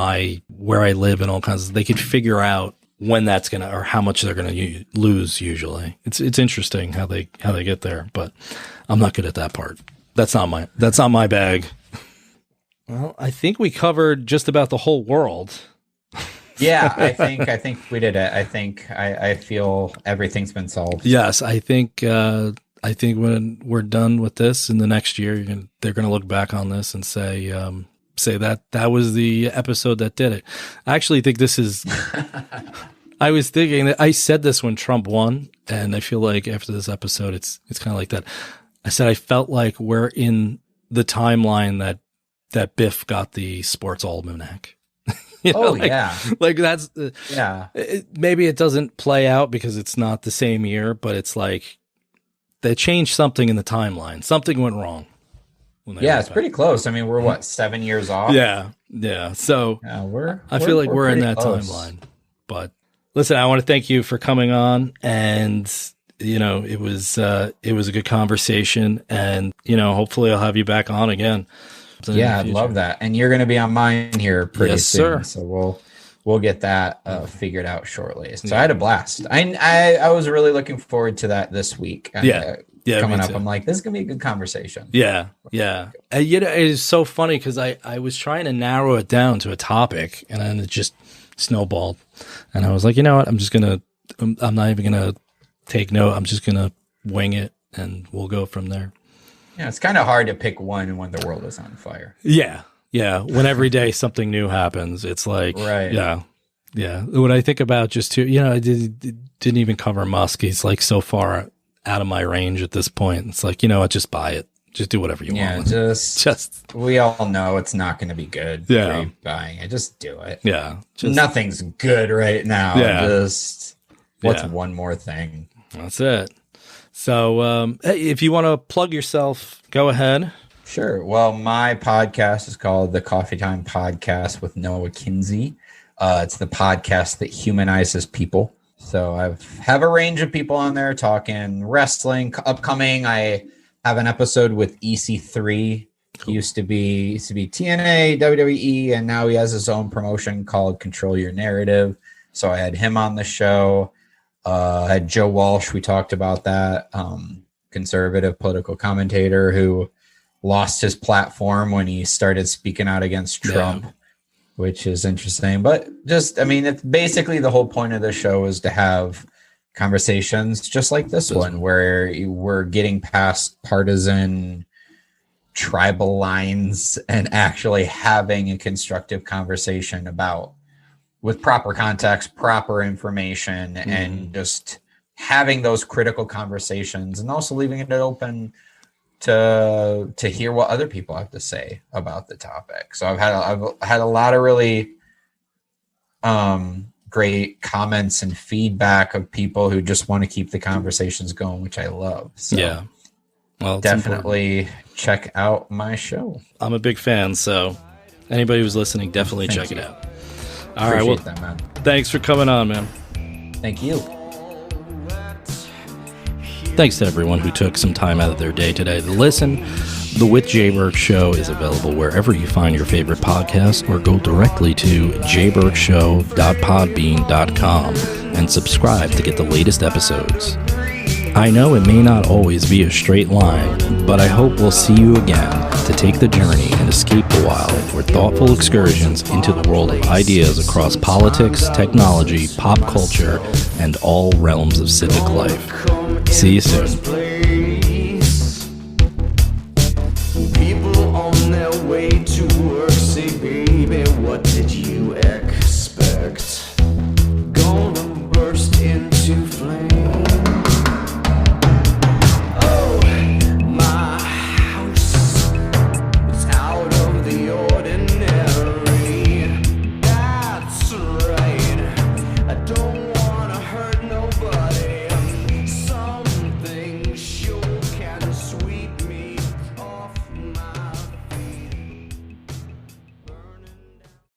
where I live and all kinds they could figure out when that's gonna or how much they're gonna lose. Usually, it's interesting how they get there, but I'm not good at that part. That's not my bag. Well, I think we covered just about the whole world. Yeah, I think we did it. I feel everything's been solved. Yes, I think when we're done with this in the next year, they're going to look back on this and say that was the episode that did it. I actually think this is. I was thinking that I said this when Trump won, and I feel like after this episode, it's kind of like that. I said I felt like we're in the timeline that Biff got the Sports Almanac. Like that's maybe it doesn't play out because it's not the same year, but it's like they changed something in the timeline. Something went wrong. It's pretty close. I mean, we're 7 years off. Yeah. So I feel like we're in that close timeline. But listen, I want to thank you for coming on, and it was a good conversation, and hopefully I'll have you back on again. I'd love that. And you're going to be on mine here pretty soon. Sir. So we'll get that figured out shortly. So I had a blast. I was really looking forward to that this week. Coming up, I'm like, this is going to be a good conversation. Yeah. It is so funny because I was trying to narrow it down to a topic, and then it just snowballed. And I was like, you know what? I'm not even going to take note. I'm just going to wing it, and we'll go from there. Yeah, it's kind of hard to pick one when the world is on fire. Yeah. When every day something new happens, it's like, right. Yeah. When I think about I didn't even cover Musk. He's like so far out of my range at this point. It's like, just buy it. Just do whatever you want. Just we all know it's not going to be good. Yeah. For buying it. Just do it. Yeah. Nothing's good right now. Yeah. What's one more thing? That's it. So hey, if you want to plug yourself, go ahead. Sure. Well, my podcast is called the Coffee Time Podcast with Noah Kinsey. It's the podcast that humanizes people. So I have a range of people on there talking wrestling. Upcoming, I have an episode with EC3. He used to be TNA, WWE, and now he has his own promotion called Control Your Narrative. So I had him on the show. I had Joe Walsh. We talked about that. Conservative political commentator who lost his platform when he started speaking out against Trump, which is interesting. But just, I mean, it's basically the whole point of the show is to have conversations just like this one, where we're getting past partisan tribal lines and actually having a constructive conversation about, with proper context, proper information, and just having those critical conversations, and also leaving it open to hear what other people have to say about the topic. So I've had a lot of really great comments and feedback of people who just want to keep the conversations going, which I love. So Yeah. Well, definitely check out my show. I'm a big fan, so anybody who's listening, definitely check it out. All right, well, Appreciate that, man. thanks for coming on, man. Thank you. Thanks to everyone who took some time out of their day today to listen. The With Jay Burke Show is available wherever you find your favorite podcasts, or go directly to jburkshow.podbean.com and subscribe to get the latest episodes. I know it may not always be a straight line, but I hope we'll see you again to take the journey and escape the wild for thoughtful excursions into the world of ideas across politics, technology, pop culture, and all realms of civic life. See you soon. People on their way to work say, baby, what did you expect?